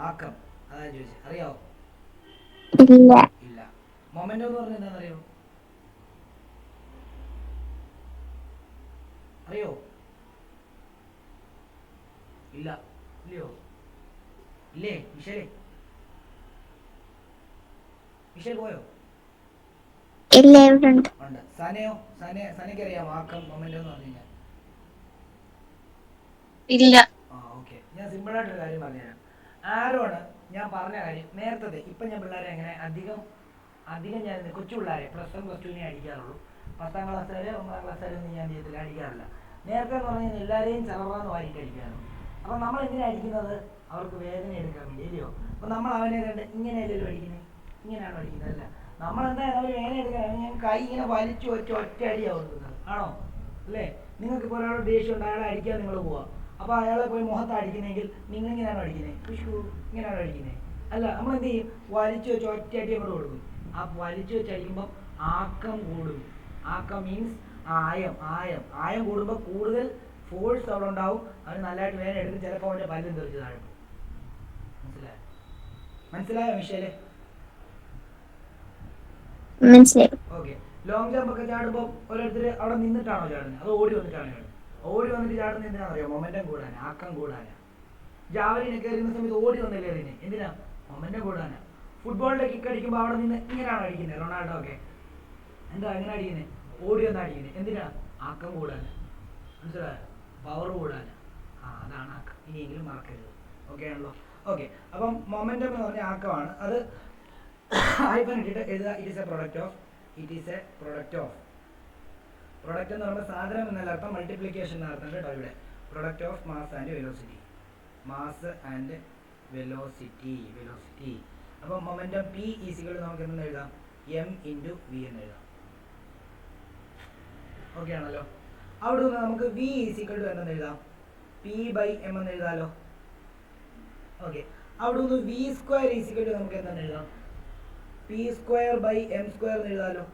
ആക്കം അതാ ചോദിച്ചത്. അറിയാവോ? ഇല്ല. മൊമെന്റോ എന്ന് പറഞ്ഞാൽ എന്താണെന്നറിയോ? അറിയോ? ഇല്ലയോ? ഇല്ലേ? മിഷേൽ പോയോ? ഉണ്ട്. സനയോ? സനയ്ക്ക് അറിയാമോ ആക്കം മൊമെന്റോ എന്ന് പറഞ്ഞു കഴിഞ്ഞാൽ? ഇല്ല. ഓക്കെ. ഞാൻ സിമ്പിളായിട്ടൊരു കാര്യം പറഞ്ഞുതരാം. ആരോണ് ഞാൻ പറഞ്ഞ കാര്യം നേരത്തെ ഇപ്പം ഞാൻ പിള്ളേരെ അങ്ങനെ അധികം ഞാൻ കൊച്ചു പിള്ളേരെ +1 +2 അടിക്കാറുള്ളൂ. 10ാം ക്ലാസ്സുകാരെ 9ാം ക്ലാസ്സുകാരൊന്നും ഞാൻ ചെയ്യത്തില്ല, അടിക്കാറില്ല. നേരത്തെ എന്ന് പറഞ്ഞു കഴിഞ്ഞാൽ എല്ലാവരെയും ചെറുതാന്ന് വാരിയിട്ട് അടിക്കാറുണ്ട്. അപ്പം നമ്മൾ എന്തിനാണ് അടിക്കുന്നത്? അവർക്ക് വേദന എടുക്കാൻ വേണ്ടി, അല്ലയോ? അപ്പം നമ്മൾ അവനെ കണ്ട് ഇങ്ങനെയല്ലല്ലോ അടിക്കുന്നത്, ഇങ്ങനെയാണോ അടിക്കുന്നത്? അല്ല, നമ്മളെന്തായാലും അവർ വേദന എടുക്കാൻ ഞാൻ കൈ ഇങ്ങനെ വലിച്ചു വെച്ച് ഒറ്റ അടിയാണ് കൊടുക്കുന്നത്, ആണോ? അല്ലേ? നിങ്ങൾക്കിപ്പോൾ ഒരാളോട് ദേഷ്യം ഉണ്ട്, അയാളെ അടിക്കാൻ നിങ്ങൾ പോവാം. അപ്പോൾ അയാളെ പോയി മുഖത്ത് അടിക്കുന്നെങ്കിൽ നിങ്ങൾ ഇങ്ങനെയാണോ അടിക്കുന്നത്? ഇങ്ങനെയാണോ അടിക്കുന്നത്? അല്ല, നമ്മൾ എന്ത് ചെയ്യും? വലിച്ചു വെച്ച് ഒറ്റ അടി അങ്ങോട്ട് കൊടുക്കും. ആ വലിച്ചു വെച്ച് അടിക്കുമ്പോൾ ആക്കം കൂടും. ആക്കം മീൻസ് ആയം കൂടുമ്പോൾ കൂടുതൽ ഫോഴ്സ് അവിടെ ഉണ്ടാവും. അവന് നല്ലതായിട്ട് വേദന എടുക്കും. ചിലപ്പോൾ അവൻ്റെ പല്ലും തെറിച്ച് താഴെ. മനസ്സിലായോ മിഷേലെ? ഓക്കെ. ലോങ് ജമ്പ് ഒക്കെ ചാടുമ്പോൾ ഓരോരുത്തർ അവിടെ നിന്നിട്ടാണോ ചാടുന്നത്, അതോ ഓടി വന്നിട്ടാണോ ചാടുന്നത്? ഓടി വന്നിട്ട് ചാടുന്നത് എന്തിനാണെന്ന് അറിയാം? മൊമെന്റം കൂടാനാ, ആക്കം കൂടാനാ. ജാവലിനൊക്കെ എറിയുന്ന സമയത്ത് ഓടി വന്നില്ലേ എറിയുന്നത്? എന്തിനാ? മൊമെന്റം കൂടാനാ. ഫുട്ബോളിന്റെ കിക്ക് അടിക്കുമ്പോൾ അവിടെ നിന്ന് ഇങ്ങനെയാണോ അടിക്കുന്നത്? റൊണാൾഡോ ഒക്കെ എന്താ എങ്ങനെ അടിക്കുന്നത്? ഓടി വന്നാ അടിക്കുന്നത്. എന്തിനാ? ആക്കം കൂടാനാ. മനസ്സിലായോ? പവർ കൂടാനാ. അതാണ് ആക്കം. ഇനിയെങ്കിലും മറക്കരുത്. ഓക്കെ ആണല്ലോ? ഓക്കെ. അപ്പം മൊമെന്റം എന്ന് പറഞ്ഞ ആക്കമാണ്. അത് ഹൈഫൻ ഇട്ടിട്ട് എഴുതുക. It is A product of product എന്ന് പറയുമ്പോൾ സാധനം എന്നല്ല അർത്ഥം, മൾട്ടിപ്ലിക്കേഷൻ എന്നർത്ഥം കേട്ടോ. ഇവിടെ product of mass and velocity. അപ്പം മൊമെന്റം പി ഈസിക്വൽ നമുക്ക് എന്തെന്ന് എഴുതാം? m × v എന്ന് എഴുതാം. ഓക്കെ ആണല്ലോ? അവിടെ നിന്ന് നമുക്ക് v ഈസിക്വൽ ടു എന്തെന്ന് എഴുതാം? p/m എന്ന് എഴുതാമല്ലോ. ഓക്കെ. അവിടെ നിന്ന് v സ്ക്വയർ ഈസിക്വൽ ടു നമുക്ക് എന്തെന്ന് എഴുതാം? p²/m² എന്ന് എഴുതാമല്ലോ.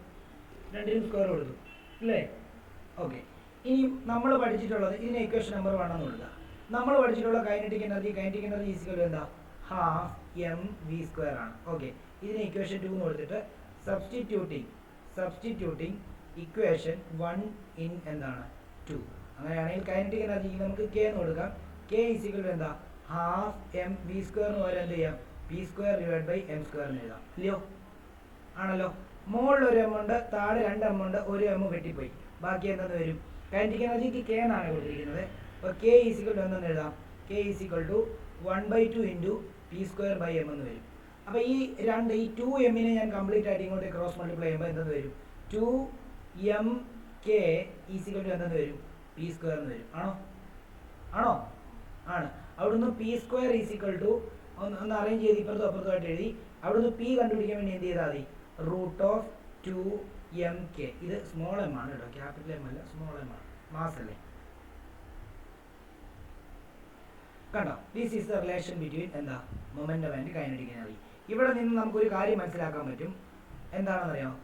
രണ്ടിനും സ്ക്വയർ കൊടുത്തു അല്ലേ? ഓക്കെ. ഇനി നമ്മൾ പഠിച്ചിട്ടുള്ളത് ഇതിന് ഇക്വേഷൻ നമ്പർ 1 എന്ന് കൊടുക്കുക. നമ്മൾ പഠിച്ചിട്ടുള്ള കൈനറ്റിക് എനർജി ഈസിക്വൽ എന്താ? ½ mv² ആണ്. ഓക്കെ. ഇതിന് ഇക്വേഷൻ 2 എന്ന് കൊടുത്തിട്ട് സബ്സ്റ്റിറ്റ്യൂട്ടിങ് ഇക്വേഷൻ 1 ഇൻ എന്താണ്? 2. അങ്ങനെയാണെങ്കിൽ കൈനറ്റിക് എനർജിക്ക് നമുക്ക് k എന്ന് കൊടുക്കാം. k ഈസിക്വൽ എന്താ? ½ mv² എന്ന് പകരം എന്ത് ചെയ്യാം? p²/m² എന്ന് എഴുതാം, ഇല്ലയോ? ആണല്ലോ? മുകളിൽ ഒരു m ഉണ്ട്, താഴെ 2 m ഉണ്ട്, ഒരു m വെട്ടിപ്പോയി. ബാക്കി എന്തെന്ന് വരും? കൈനറ്റിക് എനർജിക്ക് k എന്നാണ് കൊടുത്തിരിക്കുന്നത്. അപ്പോൾ k ഈസിക്വൽ എന്തെന്ന് എഴുതാം? k ഈസിക്വൽ ടു 1/2 × p²/m എന്ന് വരും. അപ്പോൾ ഈ 2m ഞാൻ കംപ്ലീറ്റ് ആയിട്ട് ഇങ്ങോട്ട് ക്രോസ് മൾട്ടിപ്ലൈ ചെയ്യുമ്പോൾ എന്തെന്ന് വരും? 2mk ഈസിക്വൽ ടു എന്തെന്ന് വരും? p² എന്ന് വരും. ആണോ? ആണ്. അവിടുന്ന് p² ഈസിക്വൽ ടു ഒന്ന് അറേഞ്ച് ചെയ്ത് ഇപ്പുറത്തും അപ്പുറത്തുമായിട്ട് എഴുതി. അവിടുന്ന് p കണ്ടുപിടിക്കാൻ വേണ്ടി എന്ത് ചെയ്താൽ മതി? √2mk. ഇത് സ്മോൾ m ആണ് കേട്ടോ, ക്യാപിറ്റൽ M അല്ല, സ്മോൾ m ആണ്. മാസ് അല്ലേ? കണ്ടോ? This is the relation between എന്താ? Momentum and kinetic energy. ഇവിടെ നിന്ന് നമുക്കൊരു കാര്യം മനസ്സിലാക്കാൻ പറ്റും. എന്താണെന്നറിയാമോ?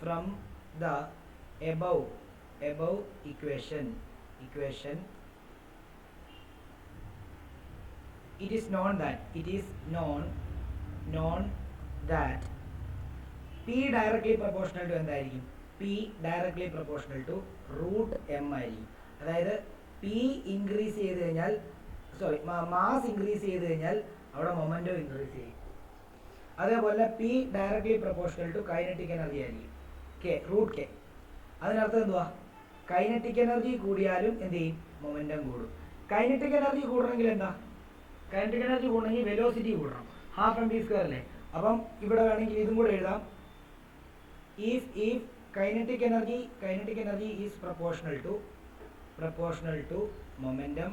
From the above above equation it is known that P directly proportional to എന്തായിരിക്കും? P directly proportional to root m ആയിരിക്കും. അതായത് P ഇൻക്രീസ് ചെയ്ത് കഴിഞ്ഞാൽ മാസ് ഇൻക്രീസ് ചെയ്ത് കഴിഞ്ഞാൽ അവിടെ മൊമെന്റോ ഇൻക്രീസ് ചെയ്യും. അതേപോലെ P directly proportional to kinetic energy ആയിരിക്കും, റൂട്ട് കെ. അതിനർത്ഥം എന്തുവാ? കൈനറ്റിക് എനർജി കൂടിയാലും എന്ത് ചെയ്യും? മൊമെന്റം കൂടും. കൈനറ്റിക് എനർജി കൂടണമെങ്കിൽ എന്താ? കൈനറ്റിക് എനർജി കൂടണമെങ്കിൽ വെലോസിറ്റി കൂടണം. ഹാഫ് എം ബി സ്ക്വയർ അല്ലേ? അപ്പം ഇവിടെ വേണമെങ്കിൽ ഇതും കൂടെ എഴുതാം. if kinetic energy is proportional to momentum,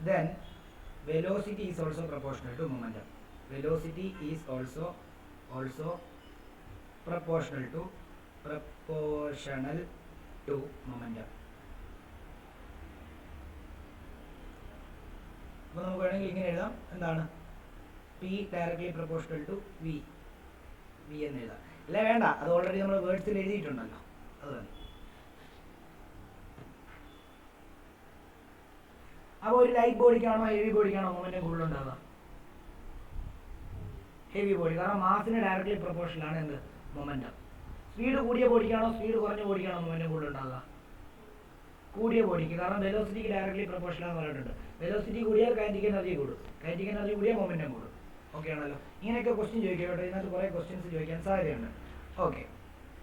then velocity is also proportional to momentum. Velocity is also proportional to momentum. അപ്പോൾ നമുക്ക് വേണമെങ്കിൽ ഇങ്ങനെ എഴുതാം. എന്താണ്? P directly proportional to V എന്ന് എഴുതാം. അല്ലേ വേണ്ട, അത് ഓൾറെഡി നമ്മൾ വേർഡ്സിൽ എഴുതിയിട്ടുണ്ടല്ലോ, അത് തന്നെ. അപ്പോൾ ഒരു ലൈറ്റ് ബോഡിക്കാണോ ഹെവി ബോഡിക്കാണോ മൊമെന്റം കൂടുതലുണ്ടാവുക? Heavy body. കാരണം മാസിന് ഡയറക്ട്ലി പ്രൊപ്പോർഷനിലാണ് എന്ത്? മൊമെന്റം. സ്പീഡ് കൂടിയ ബോഡിക്കാണോ സ്പീഡ് കുറഞ്ഞ ബോഡിക്കാണോ മൊമെന്റം കൂടുതലുണ്ടാവുക? കൂടിയ ബോഡിക്ക്. കാരണം വെലോസിറ്റിക്ക് ഡയറക്ട്ലി പ്രൊപ്പോർഷനാണെന്ന് പറഞ്ഞിട്ടുണ്ട്. വെലോസിറ്റി കൂടിയാൽ കൈനറ്റിക് എനർജി കൂടും, കൈനറ്റിക് എനർജി കൂടിയാൽ മൊമെന്റം കൂടും. ഓക്കെ ആണല്ലോ? ഇങ്ങനെയൊക്കെ ക്വസ്റ്റ്യൻ ചോദിക്കാം കേട്ടോ. ഇതിനകത്ത് കുറേ ക്വസ്റ്റ്യൻസ് ചോദിക്കാൻ സാധ്യതയുണ്ട്. ഓക്കെ,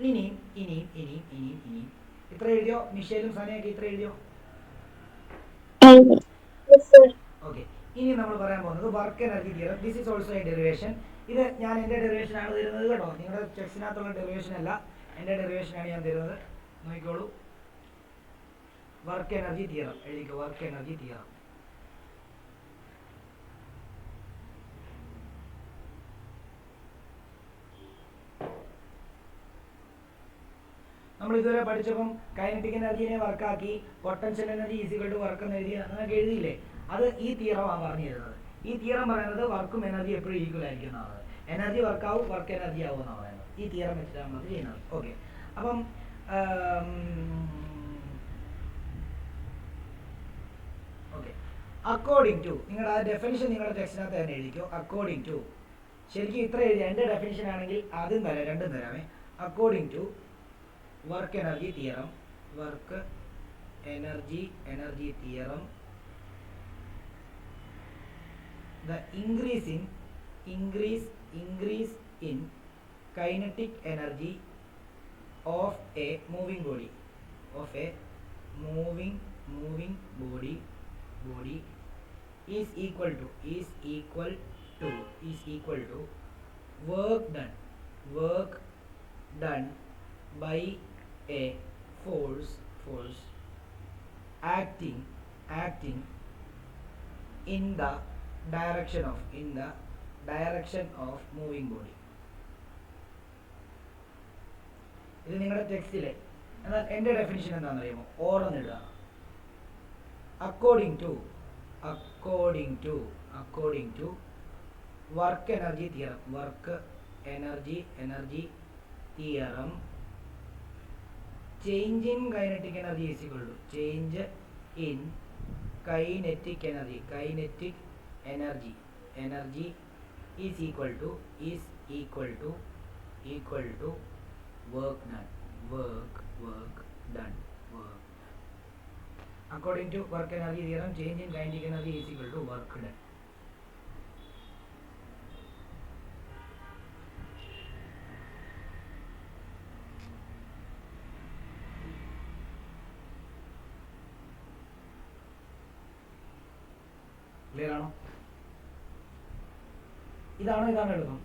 ഇനിയും ഇത്ര എഴുതിയോ? മിഷേലും സനയൊക്കെ ഇത്ര എഴുതിയോ? ഓക്കെ, ഇനി നമ്മൾ പറയാൻ പോകുന്നത് work energy theorem. This is also A derivation. ഇത് ഞാൻ എൻ്റെ ഡെറിവേഷൻ ആണ് തരുന്നത് കേട്ടോ. നിങ്ങളുടെ ടെക്സ്റ്റിനകത്തുള്ള ഡെറിവേഷൻ അല്ല, എൻ്റെ ഡെറിവേഷനാണ് ഞാൻ തരുന്നത്. നോക്കിക്കോളൂ. വർക്ക് എനർജി തിയറം എഴുതിക്കോ. Work energy theorem. നമ്മൾ ഇതുവരെ പഠിച്ചപ്പം കൈനറ്റിക് എനർജിനെ വർക്കാക്കി potential energy is equal to work എന്ന് എഴുതി എന്നൊക്കെ എഴുതിയില്ലേ? അത് ഈ തിയറമാണ് പറഞ്ഞു തരുന്നത്. ഈ തിയറം പറയുന്നത് വർക്കും എനർജി എപ്പോഴും ഈക്വൽ ആയിരിക്കും എന്നാണ്. എനർജി വർക്കാവും, വർക്ക് എനർജി ആവും എന്നാണ് പറയുന്നത്. ഈ തിയറം വെച്ചിട്ടാണ് നമ്മൾ ചെയ്യുന്നത്. ഓക്കെ, അപ്പം ഓക്കെ, അക്കോർഡിംഗ് ടു നിങ്ങളുടെ ആ ഡെഫിനിഷൻ നിങ്ങളുടെ ടെക്സ്റ്റിനകത്ത് തന്നെ എഴുതിക്കോ. അക്കോർഡിംഗ് ടു, ശരിക്കും ഇത്ര എഴുതി. എൻ്റെ ഡെഫിനിഷൻ ആണെങ്കിൽ അതും തരാം, രണ്ടും തരാമേ. According to work energy theorem, work energy theorem, the increase in kinetic energy of a moving body is equal to work done by a force acting in the direction of moving body. ഇത് നിങ്ങളുടെ ടെക്സ്റ്റിലെ. എന്നാൽ എൻ്റെ definition എന്താണെന്ന് അറിയുമോ? ഓർന്ന് എഴുതുക. According to work energy theorem, change in kinetic energy is equal to change in kinetic energy is equal to work done. According to work energy theorem, change in kinetic energy is equal to work done. Clear ആണോ? ഇതാണോ എഴുതണം?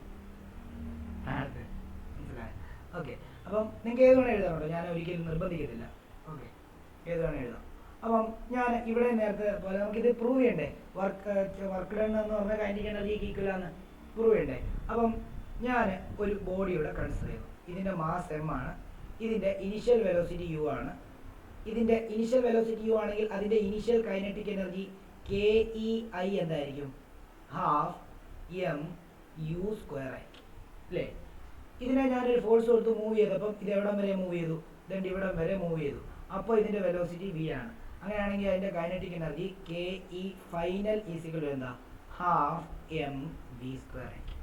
മനസ്സിലായോ? Okay, അപ്പം നിങ്ങൾക്ക് ഏത് വേണം എഴുതാറുണ്ടോ? ഞാൻ ഒരിക്കലും നിർബന്ധിക്കത്തില്ല. ഓക്കെ, ഏത് വേണം എഴുതാം. അപ്പം ഞാൻ ഇവിടെ നേരത്തെ പോലെ നമുക്കിത് പ്രൂവ് ചെയ്യണ്ടേ? വർക്ക് ഡൺ എന്ന് പറഞ്ഞാൽ കൈനറ്റിക് എനർജിക്ക് ഈക്വൽ ആണ്, പ്രൂവ് ചെയ്യണ്ടേ? അപ്പം ഞാൻ ഒരു ബോഡി ഇവിടെ കൺസിഡർ ചെയ്തു. ഇതിൻ്റെ മാസ് എം ആണ്, ഇതിൻ്റെ ഇനിഷ്യൽ വെലോസിറ്റി യു ആണ്. ഇതിൻ്റെ ഇനിഷ്യൽ വെലോസിറ്റി യു ആണെങ്കിൽ അതിൻ്റെ ഇനിഷ്യൽ കൈനറ്റിക് എനർജി KEI എന്തായിരിക്കും? ½ m u² ആയിരിക്കും അല്ലേ? ഇതിനെ ഞാനൊരു ഫോഴ്സ് കൊടുത്ത് മൂവ് ചെയ്തപ്പം ഇത് എവിടം വരെ മൂവ് ചെയ്തു? ഇതെൻ്റെ ഇവിടം വരെ മൂവ് ചെയ്തു. അപ്പോൾ ഇതിൻ്റെ വെലോസിറ്റി v ആണ്. അങ്ങനെയാണെങ്കിൽ അതിൻ്റെ kinetic energy K E final is equal എന്താ? ഹാഫ് എം വി സ്ക്വയർ ആയിരിക്കും.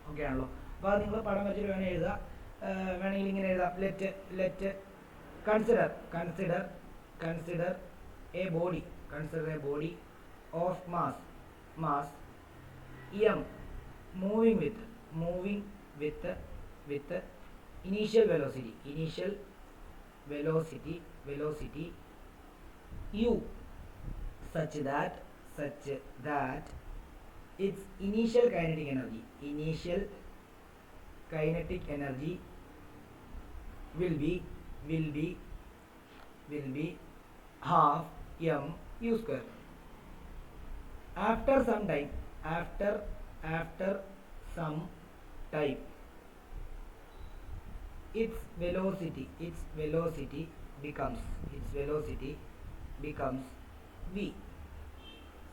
ഓക്കെ ആണല്ലോ. അപ്പോൾ അത് നിങ്ങൾ പടം വെച്ചിട്ട് വേണമെങ്കിൽ എഴുതുക. വേണമെങ്കിൽ ഇങ്ങനെ എഴുതാം. Let consider a body of mass M moving with initial velocity u such that its initial kinetic energy will be half m u square. After some time its velocity becomes v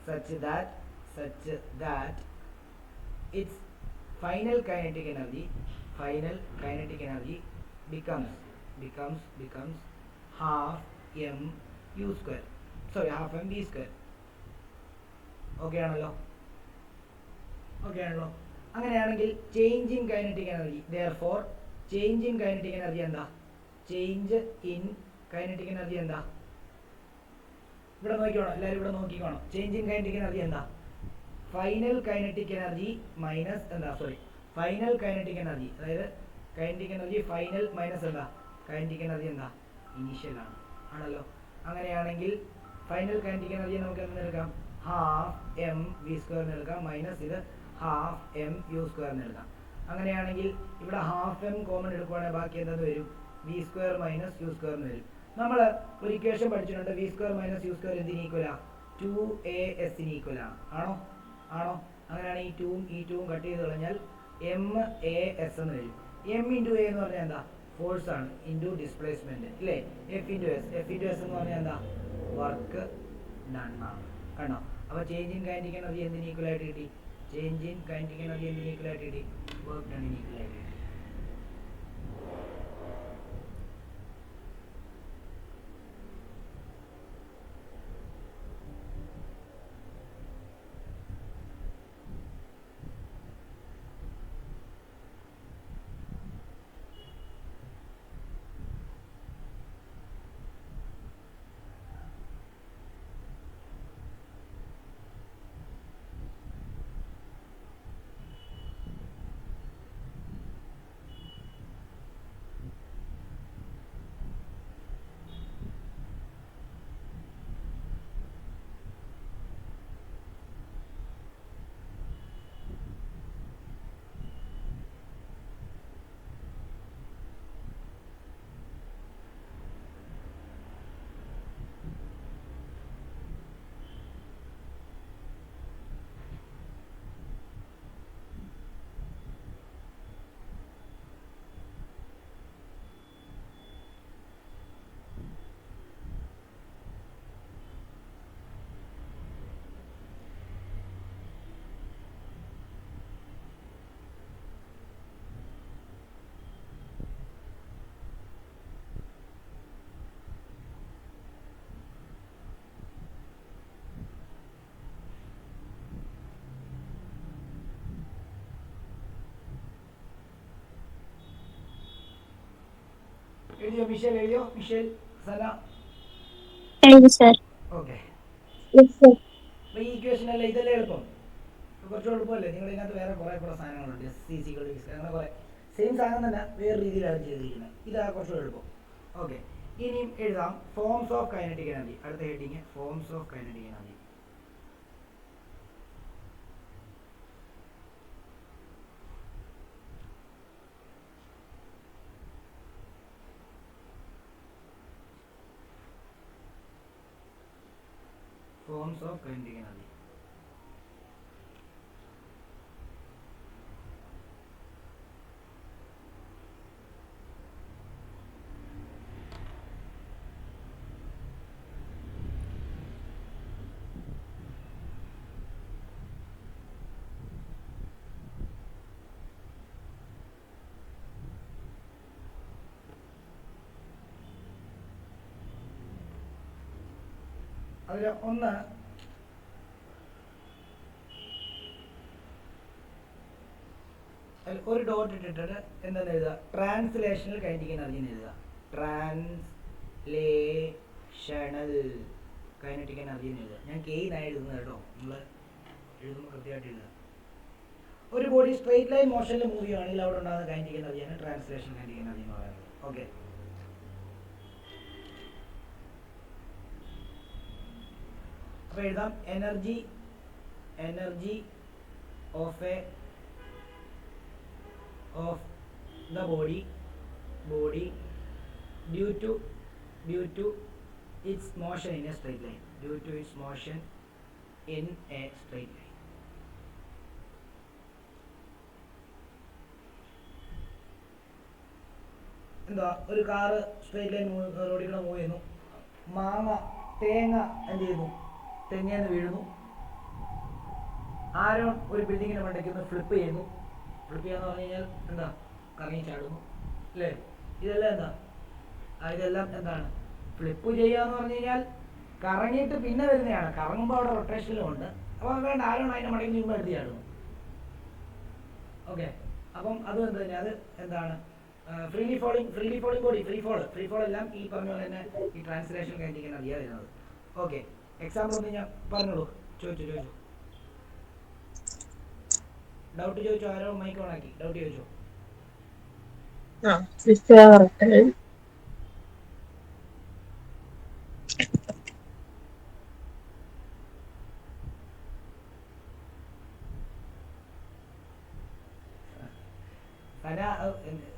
such that its final kinetic energy becomes half m u square, sorry, half m v square. Okay ആണല്ലോ. അങ്ങനെയാണെങ്കിൽ change in kinetic energy, therefore change in kinetic energy എന്താ? ഇവിടെ നോക്കിക്കോണം, എല്ലാവരും ഇവിടെ നോക്കിക്കോണം. Change in kinetic energy എന്താ? Final kinetic energy minus final kinetic energy, അതായത് kinetic energy final minus kinetic energy initial ആണല്ലോ. അങ്ങനെയാണെങ്കിൽ ഫൈനൽ കൈനറ്റിക് എനർജി നമുക്ക് എന്തെന്ന് എടുക്കാം? ഹാഫ് എം വി സ്ക്വയറിന് എടുക്കാം, മൈനസ് ഇത് ഹാഫ് എം യു സ്ക്വയറിന് എടുക്കാം. അങ്ങനെയാണെങ്കിൽ ഇവിടെ ഹാഫ് എം കോമൺ എടുക്കുവാണെങ്കിൽ ബാക്കി എന്താന്ന് വരും? വി സ്ക്വയർ മൈനസ് യു സ്ക്വയറിന് വരും. നമ്മൾ ഒരു ഇക്വേഷൻ പഠിച്ചിട്ടുണ്ട്, v square minus u square എന്തിന് ഈക്വലാ? 2as ഈക്വലാണ്. ആണോ? അങ്ങനെയാണ് ഈ 2ഉം ഈ 2ഉം കട്ട് ചെയ്ത് കളഞ്ഞാൽ MAS എന്ന് വരും. M ഇൻറ്റു എ എന്ന് പറഞ്ഞാൽ എന്താ? ഫോഴ്സ് ആണ്, ഇൻറ്റു ഡിസ്പ്ലേസ്മെന്റ് ഇല്ലേ? F ഇൻറ്റു എസ് എന്ന് പറഞ്ഞാൽ എന്താ? വർക്ക് ഡൺ ആണ്. കണ്ടോ? അപ്പോൾ ചേഞ്ച് ഇൻ കൈനറ്റിക് എനർജി എന്തിന് ഈക്വൽ ആയിട്ട് കിട്ടി? വർക്ക് ഡൺ ഈക്വൽ ആയിട്ട് കിട്ടി. എഴുതിയോ മിഷേൽ സന? ഓക്കെ. അപ്പോൾ ഈ ഇക്വേഷൻ അല്ല, ഇതല്ലേ എളുപ്പം? കുറച്ച് എളുപ്പമല്ലേ? നിങ്ങൾ ഇതിനകത്ത് വേറെ കുറേ സാധനങ്ങളുണ്ട്, അങ്ങനെ കുറേ സെയിം സാധനം തന്നെ വേറെ രീതിയിലാണ് ചെയ്തിരിക്കുന്നത്. ഇതാണ് കുറച്ച് എളുപ്പം. ഓക്കെ, ഇനിയും എഴുതാം ഫോംസ് ഓഫ് കൈനറ്റിക് എനർജി. അടുത്ത heading forms of kinetic energy. Forms of kinetic energy. അതിൽ ഒന്ന് ഒരു ഡോട്ട് ഇട്ടിട്ട് എന്താണ് എഴുതുക, ട്രാൻസ്ലേഷണൽ കൈനറ്റിക് എനർജി എന്ന് എഴുതുക. ട്രാൻസ്ലേഷണൽ കൈനറ്റിക് എനർജി എന്ന് എഴുതുക. ഞാൻ കെയിനായി എഴുതുന്നത് കേട്ടോ, നമ്മൾ എഴുതുമ്പോൾ കൃത്യമായിട്ട് എഴുതുക. ഒരു ബോഡി സ്ട്രെയിറ്റ് ലൈൻ മോഷനിൽ മൂവ് ചെയ്യുകയാണെങ്കിൽ അവിടെ ഉണ്ടാകുന്ന കൈനറ്റിക് എനർജിയാണ് ട്രാൻസ്ലേഷൻ കൈനറ്റിക് എനർജി എന്ന് പറയുന്നത്. ഓക്കെ, അപ്പോൾ എഴുതാം energy of the body due to its motion in a straight line, എന്താ, ഒരു കാറ് സ്ട്രെയിറ്റ് ലൈൻ റോഡിൽ കൂടെ മൂവ് ചെയ്യുന്നു, തേങ്ങ എന്ത് ചെയ്യുന്നു, തെങ്ങേന്ന് വീഴുന്നു, ആരോ ഒരു ബിൽഡിങ്ങിന് മണ്ടയ്ക്ക് ഫ്ലിപ്പ് ചെയ്യുന്നു. ഫ്ലിപ്പ് ചെയ്യാന്ന് പറഞ്ഞു കഴിഞ്ഞാൽ എന്താ, കറങ്ങി ചാടുന്നു അല്ലേ? ഇതെല്ലാം എന്താ, ഇതെല്ലാം എന്താണ്, ഫ്ലിപ്പ് ചെയ്യാന്ന് പറഞ്ഞു കഴിഞ്ഞാൽ കറങ്ങിയിട്ട് പിന്നെ വരുന്നതാണ്. കറങ്ങുമ്പോൾ അവിടെ റൊട്ടേഷനിലും ഉണ്ട്. അപ്പോൾ വേണ്ട, ആരാണ് അതിൻ്റെ മടങ്ങി മുമ്പ് എടുത്ത് ചാടുന്നു. ഓക്കെ, അപ്പം അതും എന്ത് തന്നെ, അത് എന്താണ്, freely falling body, free fall എല്ലാം ഈ പറഞ്ഞ പോലെ തന്നെ ഈ ട്രാൻസ്ലേഷൻ കൈനറ്റിക് എനർജിയാണ് വരുന്നത്. ഓക്കെ, എക്സാമ്പിൾ ഒന്ന് ഞാൻ പറഞ്ഞോളൂ, ചോദിച്ചു ഡൗട്ട് ചോദിച്ചോ, ആരോ മൈക്ക് ഓണാക്കി, ഡൗട്ട് ചോദിച്ചോ. സന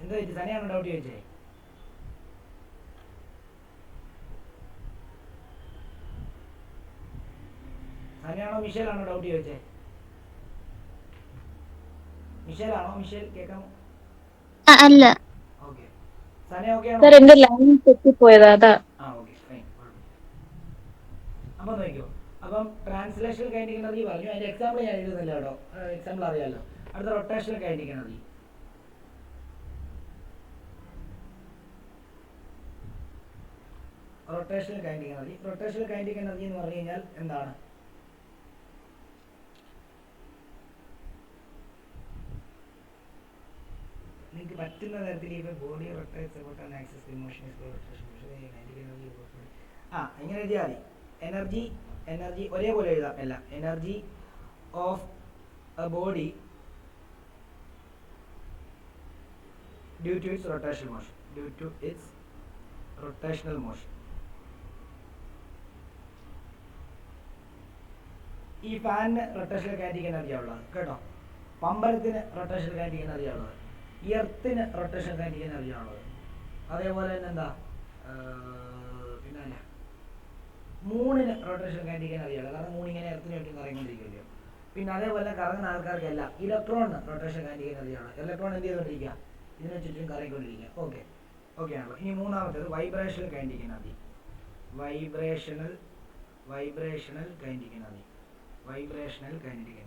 എന്താ ചോദിച്ചു, സനയാണോ ഡൗട്ട് ചോദിച്ചേ? സനയാണോ മിഷേലാണോ ഡൗട്ട് ചോദിച്ചേ? മിഷേലാണോ? മിഷേൽ കേൾക്കാമോ? അല്ല. ഓക്കെ, സന ഓക്കെ ആണോ? സർ എന്റെ ലൈൻ തെറ്റിപ്പോയതാ, അതാ. Okay fine. അപ്പം നോക്കിയോ, അപ്പം ട്രാൻസ്ലേഷണൽ കൈനറ്റിക് എനർജി പറഞ്ഞു. അതിന്റെ എക്സാമ്പിൾ ഞാൻ എഴുതുന്നില്ല കേട്ടോ, എക്സാമ്പിൾ അറിയാമല്ലോ. അടുത്ത rotational kinetic energy. Rotational kinetic energy എന്ന് പറഞ്ഞു കഴിഞ്ഞാൽ എന്താണ്, നിങ്ങൾക്ക് പറ്റുന്ന തരത്തിൽ ഈ body rotate support and access emotion ഇങ്ങനെ എഴുതിയാൽ മതി. എനർജി ഒരേപോലെ എഴുതാം എല്ലാം. Energy of a body due to its rotational motion. ഈ ഫാനിന് റൊട്ടേഷണൽ കൈനറ്റിക് എനർജിയാണ് ഉള്ളത് കേട്ടോ. പമ്പരത്തിന് റൊട്ടേഷണൽ കൈനറ്റിക് എനർജിയാണ് ഉള്ളത്. എർത്തിന് റൊട്ടേഷൻ കൈനറ്റിക് എനർജിയാണുള്ളത്. അതേപോലെ തന്നെ എന്താ, പിന്നെ മൂണിന് റൊട്ടേഷൻ കൈനറ്റിക് എനർജിയാണ്, കാരണം മൂണിങ്ങനെ എർത്തിന് ചുറ്റും കറങ്ങിക്കൊണ്ടിരിക്കുകയല്ലോ. പിന്നെ അതേപോലെ കറങ്ങുന്ന ആൾക്കാർക്കെല്ലാം ഇലക്ട്രോണിന് റൊട്ടേഷൻ കൈനറ്റിക് എനർജിയാണ്. ഇലക്ട്രോൺ എന്ത് ചെയ്തുകൊണ്ടിരിക്കുക, ഇതിനെ ചുറ്റും കറങ്ങിക്കൊണ്ടിരിക്കുക. ഓക്കെ ആണല്ലോ. ഇനി മൂന്നാമത്തേത് vibrational kinetic energy. Vibrational kinetic energy. Vibrational kinetic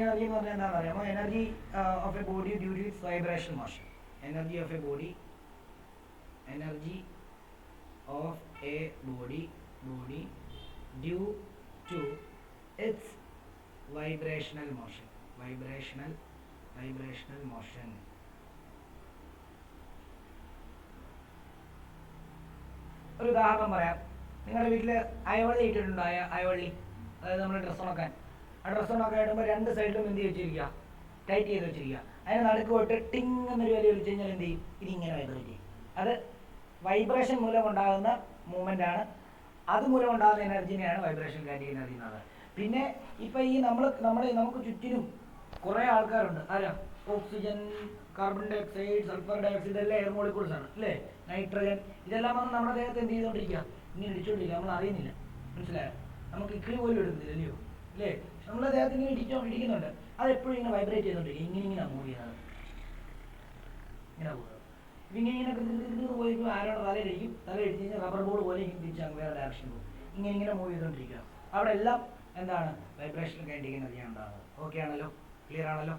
energy എന്ന് പറഞ്ഞാൽ എന്താണെന്ന് അറിയാമോ? Energy of a body due to its vibration motion. Energy of a body due to its vibrational motion. Vibrational motion. ഒരു ഉദാഹരണം പറയാം. നിങ്ങളുടെ വീട്ടിൽ അയവള്ളി ഇട്ടിട്ടുണ്ടോ? അയവള്ളി, അതായത് നമ്മൾ ഡ്രസ്സ് ഉണക്കാൻ. ആ ഡ്രസ്സ് ഉണക്കാൻ ഇടുമ്പോൾ രണ്ട് സൈഡിലും എന്ത് വെച്ചിരിക്കുക, ടൈറ്റ് ചെയ്ത് വെച്ചിരിക്കുക. അതിന് നടുക്ക് പോയിട്ട് ടിങ് എന്നൊരു വലിയ വിളിച്ചു കഴിഞ്ഞാൽ എന്ത് ചെയ്യും, ഇതിങ്ങനെ വൈബ്രേറ്റ് ചെയ്യും. അത് വൈബ്രേഷൻ മൂലം ഉണ്ടാകുന്ന മൂവ്മെൻ്റ് ആണ്. അതുമൂലം ഉണ്ടാകുന്ന എനർജിനെയാണ് വൈബ്രേഷൻ കൈനറ്റിക് എനർജി എന്ന് പറയുന്നത്. പിന്നെ ഇപ്പം ഈ നമുക്ക് ചുറ്റിനും കുറേ ആൾക്കാരുണ്ട്. ആരാ? Oxygen, carbon dioxide, sulphur dioxide, ഇതെല്ലാം എയർ മോളിക്യൂൾസ് ആണ് അല്ലേ? നൈട്രജൻ, ഇതെല്ലാം വന്ന് നമ്മുടെ ദേഹത്ത് എന്ത് ചെയ്തുകൊണ്ടിരിക്കുക, ഇങ്ങനെ ഇടിച്ചുകൊണ്ടിരിക്കുക. നമ്മൾ അറിയുന്നില്ല, മനസ്സിലായോ? നമുക്ക് ഇക്കിളി പോലും എടുക്കുന്നില്ല അല്ലയോ അല്ലേ? നമ്മുടെ ദേഹത്ത് ഇങ്ങനെ ഇടിക്കുന്നുണ്ട്. അതെപ്പോഴും ഇങ്ങനെ വൈബ്രേറ്റ് ചെയ്തുകൊണ്ടിരിക്കുക. ഇങ്ങനെ മൂവ് ചെയ്യുന്നത്, ഇങ്ങനെ പോകുന്നത്. ഇപ്പം ഇങ്ങനെ പോയിരിക്കും. ആരോടെ തലയിടിക്കും. തലയിടിച്ച് കഴിഞ്ഞാൽ റബ്ബർ ബോൾ പോലെ തിരിച്ചാൽ വേറെ ഡയറക്ഷൻ പോകും. ഇങ്ങനെ മൂവ് ചെയ്തുകൊണ്ടിരിക്കുക. അവിടെ എല്ലാം എന്താണ്, വൈബ്രേഷൻ കൈനറ്റിക് എനർജിയാണ് ഉണ്ടാകുന്നത്. ഓക്കെ ആണല്ലോ, ക്ലിയർ ആണല്ലോ?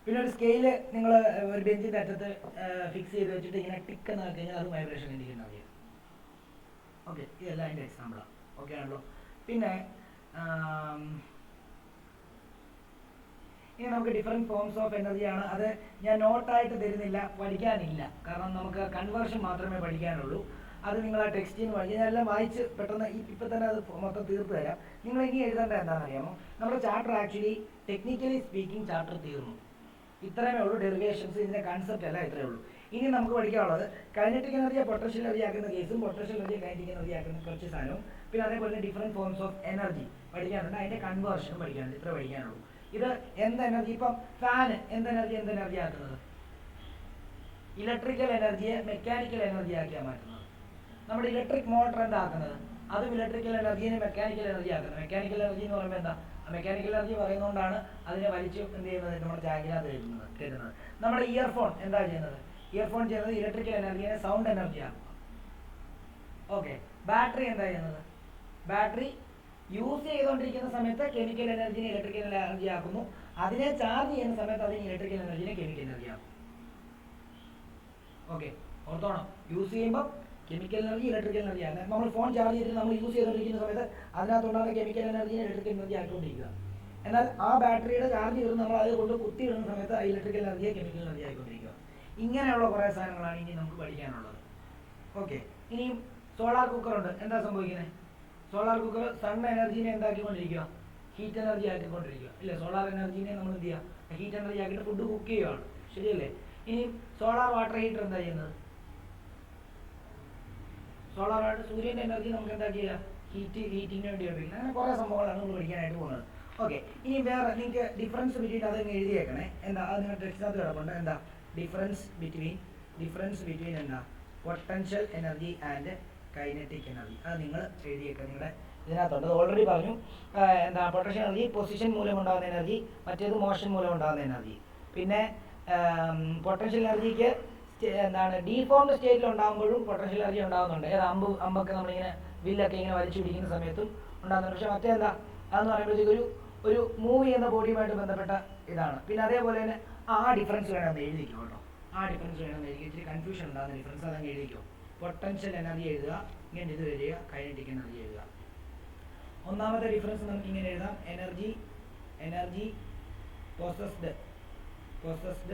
പിന്നെ ഒരു സ്കെയില് നിങ്ങൾ ഒരു ബെഞ്ചിൻ്റെ അറ്റത്ത് ഫിക്സ് ചെയ്ത് വെച്ചിട്ട് ഇങ്ങനെ ടിക്ക് എന്ന് ആക്കി കഴിഞ്ഞാൽ അത് വൈബ്രേഷൻ ഇൻഡിക്കേറ്റ് അറിയാം. ഓക്കെ, ഇതെല്ലാം അതിൻ്റെ എക്സാമ്പിളാണ്. ഓക്കെ ആണല്ലോ. പിന്നെ ഇനി നമുക്ക് ഡിഫറെൻറ്റ് ഫോംസ് ഓഫ് എനർജിയാണ്. അത് ഞാൻ നോട്ടായിട്ട് തരുന്നില്ല, പഠിക്കാനില്ല. കാരണം നമുക്ക് കൺവേർഷൻ മാത്രമേ പഠിക്കാനുള്ളൂ. അത് നിങ്ങൾ ആ ടെക്സ്റ്റിന് വഴി ഞാനെല്ലാം വായിച്ച് പെട്ടെന്ന് ഇപ്പം തന്നെ അത് മൊത്തം തീർത്ത് തരാം. നിങ്ങൾ ഇനി എഴുതേണ്ട എന്താണെന്ന് അറിയാമോ? നമ്മുടെ chapter actually technically speaking chapter തീർന്നു. ഇത്രയുമേ ഉള്ളൂ. ഡെറിവേഷൻസ്, ഇതിൻ്റെ കൺസെപ്റ്റ് എല്ലാം ഇത്രയേ ഉള്ളൂ. ഇനി നമുക്ക് പഠിക്കാനുള്ളത് കൈനറ്റിക് എനർജിയെ പൊട്ടൻഷ്യൽ എനർജി ആക്കുന്ന കേസും പൊട്ടൻഷ്യൽ എനർജിയെ കൈനറ്റിക് എനർജി ആക്കുന്ന കുറച്ച് സാധനവും പിന്നെ അതേപോലെ ഡിഫറെൻറ്റ് ഫോംസ് ഓഫ് എനർജി പഠിക്കാനുണ്ട്. അതിൻ്റെ കൺവേർഷനും പഠിക്കാനുണ്ട്. ഇത്ര പഠിക്കാനുള്ളൂ. ഇത് എന്ത് എനർജി? ഇപ്പം ഫാന് എന്ത് എനർജി ആക്കുന്നത്? ഇലക്ട്രിക്കൽ എനർജിയെ മെക്കാനിക്കൽ എനർജി ആക്കിയാണ് മാറ്റുന്നത്. നമ്മുടെ ഇലക്ട്രിക് മോട്ടർ എന്താക്കുന്നത്? അതും ഇലക്ട്രിക്കൽ എനർജിയെ മെക്കാനിക്കൽ എനർജി ആക്കുന്നത്. മെക്കാനിക്കൽ എനർജി എന്ന് പറയുമ്പോൾ എന്താ? മെക്കാനിക്കൽ എനർജി പറയുന്നതുകൊണ്ടാണ് അതിനെ വലിച്ചു എന്ത് ചെയ്യുന്നത്? നമ്മുടെ ടാങ്കിനകത്ത് കയറ്റുന്നത്. നമ്മുടെ ഇയർഫോൺ എന്താ ചെയ്യുന്നത്? ഇയർഫോൺ ചെയ്യുന്നത് ഇലക്ട്രിക്കൽ എനർജിയെ സൗണ്ട് എനർജി ആക്കും. ഓക്കെ. ബാറ്ററി എന്താ ചെയ്യുന്നത്? ബാറ്ററി യൂസ് ചെയ്തുകൊണ്ടിരിക്കുന്ന സമയത്ത് കെമിക്കൽ എനർജിനെ ഇലക്ട്രിക്കൽ എനർജി ആക്കുന്നു. അതിനെ ചാർജ് ചെയ്യുന്ന സമയത്ത് അതിന് ഇലക്ട്രിക്കൽ എനർജിനെ കെമിക്കൽ എനർജി ആക്കും. ഓക്കെ, ഓർത്തോണം. യൂസ് ചെയ്യുമ്പോൾ കെമിക്കൽ എനർജി ഇലക്ട്രിക്കൽ എനർജി ആണ്. നമ്മൾ ഫോൺ ചാർജ് ചെയ്തിട്ട് നമ്മൾ യൂസ് ചെയ്തുകൊണ്ടിരിക്കുന്ന സമയത്ത് അതിനകത്തുണ്ടാകുന്ന കെമിക്കൽ എനർജിനെ ഇലക്ട്രിക്കൽ എനർജി ആക്കിക്കൊണ്ടിരിക്കുക. എന്നാൽ ആ ബാറ്ററിയുടെ ചാർജ് ചെയ്ത് നമ്മൾ അത് കൊണ്ട് കുത്തി ഇടുന്ന സമയത്ത് ആ ഇലക്ട്രിക്കൽ എനർജിയെ കെമിക്കൽ എനർജി ആയിക്കൊണ്ടിരിക്കുക. ഇങ്ങനെയുള്ള കുറേ സാധനങ്ങളാണ് ഇനി നമുക്ക് പഠിക്കാനുള്ളത്. ഓക്കെ. ഇനിയും സോളാർ കുക്കറുണ്ട്. എന്താ സംഭവിക്കുന്നത്? സോളാർ കുക്കർ സൺ എനർജിനെ എന്താക്കിക്കൊണ്ടിരിക്കുക? ഹീറ്റ് എനർജി ആക്കിക്കൊണ്ടിരിക്കുക. ഇല്ലേ? സോളാർ എനർജിനെ നമ്മൾ എന്ത് ചെയ്യുക? ഹീറ്റ് എനർജി ആക്കിയിട്ട് ഫുഡ് കുക്ക് ചെയ്യുകയാണ്. ശരിയല്ലേ? ഇനി സോളാർ വാട്ടർ ഹീറ്റർ എന്താ ചെയ്യുന്നത്? സോളാർ വാട്ടർ സൂര്യൻ്റെ എനർജി നമുക്ക് എന്താ ചെയ്യുക? ഹീറ്റിങ്ങിന് വേണ്ടി ഉപയോഗിക്കുന്നത്. അങ്ങനെ കുറേ സംഭവങ്ങളാണ് നമ്മൾ പഠിക്കാനായിട്ട് പോകുന്നത്. ഓക്കെ. ഇനി വേറെ നിങ്ങൾക്ക് ഡിഫറൻസ് ബിറ്റ്വീൻ അതങ്ങ് എഴുതിയേക്കണേ. എന്താ? അത് നിങ്ങൾ ടെക്സ്റ്റിനകത്ത് കിടപ്പുണ്ട്. എന്താ ഡിഫറൻസ് ബിറ്റ്വീൻ എന്താ? Potential energy and kinetic energy. അത് നിങ്ങൾ എഴുതിയേക്കുക. നിങ്ങളുടെ ഇതിനകത്തുണ്ട്. ഓൾറെഡി പറഞ്ഞു. എന്താ? പൊട്ടൻഷ്യൽ എനർജി പൊസിഷൻ മൂലം ഉണ്ടാകുന്ന എനർജി, മറ്റേത് മോഷൻ മൂലം ഉണ്ടാകുന്ന എനർജി. പിന്നെ പൊട്ടൻഷ്യൽ എനർജിക്ക് എന്താണ്? ഡീഫോംഡ് സ്റ്റേറ്റിൽ ഉണ്ടാകുമ്പോഴും പൊട്ടൻഷ്യൽ എനർജി ഉണ്ടാകുന്നുണ്ട്. ഏത് അമ്പൊക്കെ നമ്മളിങ്ങനെ വില്ലൊക്കെ ഇങ്ങനെ വലിച്ചു പിടിക്കുന്ന സമയത്തും ഉണ്ടാകുന്നുണ്ട്. പക്ഷേ മറ്റേ എന്താ? അതെന്ന് പറയുമ്പോഴത്തേക്ക് ഒരു മൂവ് ചെയ്യുന്ന ബോഡിയുമായിട്ട് ബന്ധപ്പെട്ട ഇതാണ്. പിന്നെ അതേപോലെ തന്നെ ആ ഡിഫറൻസ് വേണമെന്ന് എഴുതിക്കും കേട്ടോ. ആ ഡിഫറൻസ് വേണമെന്ന് എഴുതി. ഇച്ചിരി കൺഫ്യൂഷൻ ഉണ്ടാകുന്ന ഡിഫറൻസ് അതങ്ങ് എഴുതിക്കും. പൊട്ടൻഷ്യൽ എനർജി എഴുതുക, ഇങ്ങനെ ഇത് വരിക, കൈനറ്റിക് എനർജി എഴുതുക. ഒന്നാമത്തെ ഡിഫറൻസ് നമുക്ക് ഇങ്ങനെ എഴുതാം. Energy possessed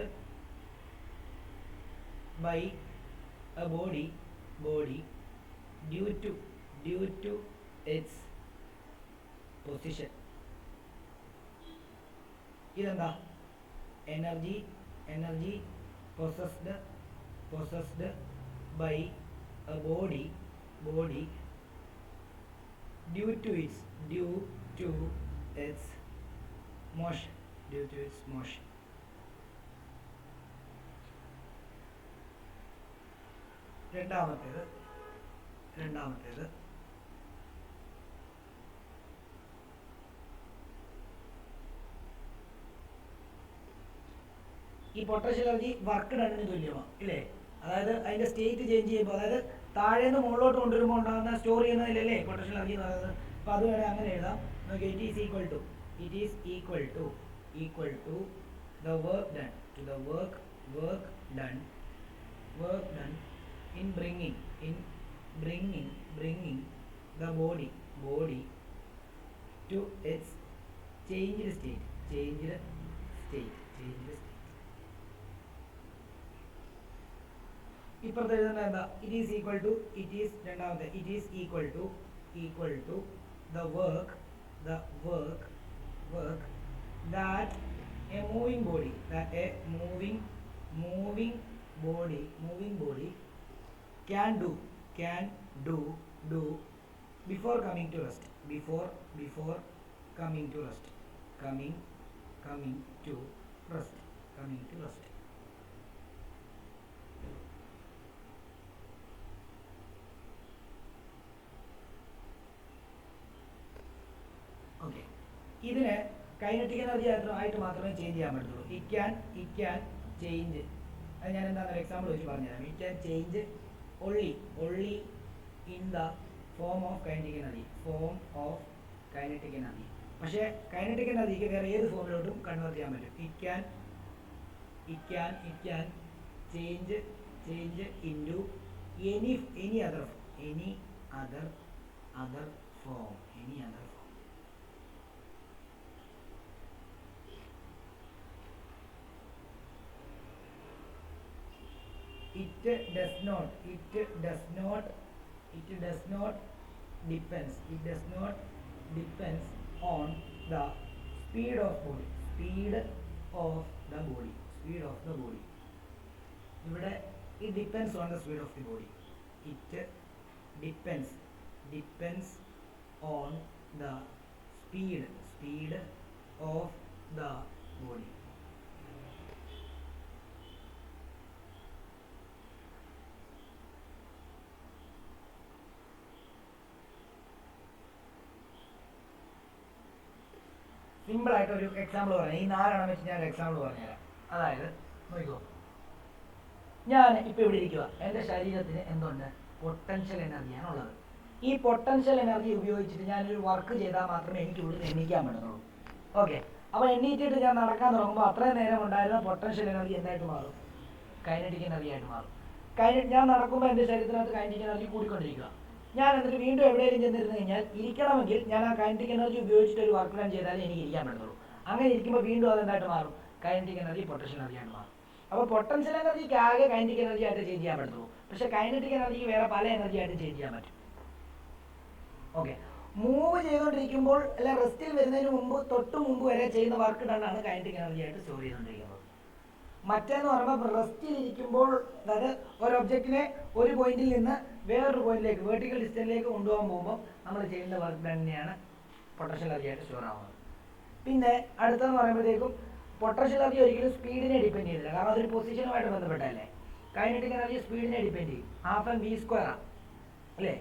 by a body due to its position. ഇതെന്താ? Energy possessed by a body due to its motion. രണ്ടാമത്തേത് ഈ പൊട്ടൻഷ്യൽ എനർജി വർക്ക് ഡണ്ണിന് തുല്യമാണ്. ഇല്ലേ? അതായത് അതിൻ്റെ സ്റ്റേറ്റ് ചേഞ്ച് ചെയ്യുമ്പോൾ, അതായത് താഴേന്ന് മുകളിലോട്ട് കൊണ്ടുവരുമ്പോൾ ഉണ്ടാകുന്ന സ്റ്റോർ ചെയ്യുന്നതിലല്ലേ പൊട്ടൻഷ്യൽ എനർജി എന്ന് പറയുന്നത്. അപ്പോൾ അത് വേണേൽ അങ്ങനെ എഴുതാം. നമുക്ക് it is equal to the work done in bringing the body to its changed state. ഇപ്പുറത്ത് എഴുതുന്നത് എന്താ? it is equal to the work that a moving body can do before coming to rest. Okay. ഇതിന് kinetic energy ആയിട്ട് മാത്രമേ change ചെയ്യാൻ പറ്റുള്ളൂ. It can change. അത് ഞാൻ എന്താണെന്നൊരു എക്സാമ്പിൾ വെച്ച് പറഞ്ഞുതരാം. It can change only in the form of kinetic energy. പക്ഷേ കൈനറ്റിക് എനർജിക്ക് വേറെ ഏത് ഫോമിലോട്ടും കൺവേർട്ട് ചെയ്യാൻ പറ്റും. It can it can change into any other form. It does not depends on the speed of the body. ഇവിടെ it depends on the speed of the body. It depends on the speed of the body. Simple ആയിട്ട് ഒരു example പറയാം. ഈ 4 വെച്ച് ഞാൻ example പറഞ്ഞുതരാം. അതായത് നോക്കിക്കോ, ഞാൻ ഇപ്പോൾ ഇവിടെ ഇരിക്കുക, എൻ്റെ ശരീരത്തിന് എന്തുണ്ട്? പൊട്ടൻഷ്യൽ എനർജിയാണ് ഉള്ളത്. ഈ പൊട്ടൻഷ്യൽ എനർജി ഉപയോഗിച്ചിട്ട് ഞാനൊരു വർക്ക് ചെയ്താൽ മാത്രമേ എനിക്ക് ഇവിടുന്ന് എണ്ണിക്കാൻ പറ്റുന്നുള്ളൂ. ഓക്കെ, അപ്പോൾ എണ്ണീറ്റിട്ട് ഞാൻ നടക്കാൻ തുടങ്ങുമ്പോൾ അത്രയും നേരം ഉണ്ടായിരുന്ന പൊട്ടൻഷ്യൽ എനർജി എന്തായിട്ട് മാറും? കൈനറ്റിക് എനർജി ആയിട്ട് മാറും. ഞാൻ നടക്കുമ്പോൾ എൻ്റെ ശരീരത്തിനകത്ത് കൈനറ്റിക് എനർജി കൂടിക്കൊണ്ടിരിക്കുക. ഞാൻ എന്നിട്ട് വീണ്ടും എവിടെയെങ്കിലും ചെന്നിരുന്നു കഴിഞ്ഞാൽ ഇരിക്കണമെങ്കിൽ ഞാൻ ആ കൈനറ്റിക് എനർജി ഉപയോഗിച്ചിട്ട് ഒരു വർക്ക് ഞാൻ ചെയ്താലേ എനിക്ക് ഇരിക്കാൻ പറ്റുള്ളൂ. അങ്ങനെ ഇരിക്കുമ്പോൾ വീണ്ടും അതെന്തായിട്ട് മാറും? കൈനറ്റിക് എനർജി പൊട്ടൻഷ്യൽ എനർജി ആയിട്ട് മാറും. അപ്പോൾ പൊട്ടൻഷ്യൽ എനർജിക്ക് ആകെ കൈനറ്റിക് എനർജി ആയിട്ട് ചേഞ്ച് ചെയ്യാൻ പറ്റുള്ളൂ. പക്ഷേ കൈനറ്റിക് എനർജിക്ക് വേറെ പല എനർജി ആയിട്ട് ചേഞ്ച് ചെയ്യാൻ പറ്റും. ഓക്കെ, മൂവ് ചെയ്തുകൊണ്ടിരിക്കുമ്പോൾ അല്ല റെസ്റ്റിൽ വരുന്നതിന് മുമ്പ് തൊട്ട് മുമ്പ് വരെ ചെയ്യുന്ന വർക്ക് ഡണ്ണാണ് കൈനറ്റിക് എനർജി ആയിട്ട് സ്റ്റോർ ചെയ്തുകൊണ്ടിരിക്കുന്നത്. മറ്റേന്ന് പറയുമ്പോൾ റെസ്റ്റിൽ ഇരിക്കുമ്പോൾ, അതായത് ഒരു ഒബ്ജക്റ്റിനെ ഒരു പോയിന്റിൽ നിന്ന് വേറൊരു പോയിന്റിലേക്ക് വെർട്ടിക്കൽ ഡിസ്റ്റൻസിലേക്ക് കൊണ്ടുപോകാൻ പോകുമ്പോൾ നമ്മൾ ചെയ്യുന്ന വർക്ക് തന്നെയാണ് പൊട്ടൻഷ്യൽ എനർജി ആയിട്ട് സ്റ്റോർ ആവുന്നത്. പിന്നെ അടുത്തെന്ന് പറയുമ്പോഴത്തേക്കും പൊട്ടൻഷ്യൽ എനർജി ഒരിക്കലും സ്പീഡിനെ ഡിപ്പെൻഡ് ചെയ്തില്ല, കാരണം അതൊരു പൊസിഷനുമായിട്ട് ബന്ധപ്പെട്ടല്ലേ. കൈനറ്റിക് എനർജി സ്പീഡിനെ ഡിപ്പെൻഡ് ചെയ്യും. 12mv², അല്ലേ?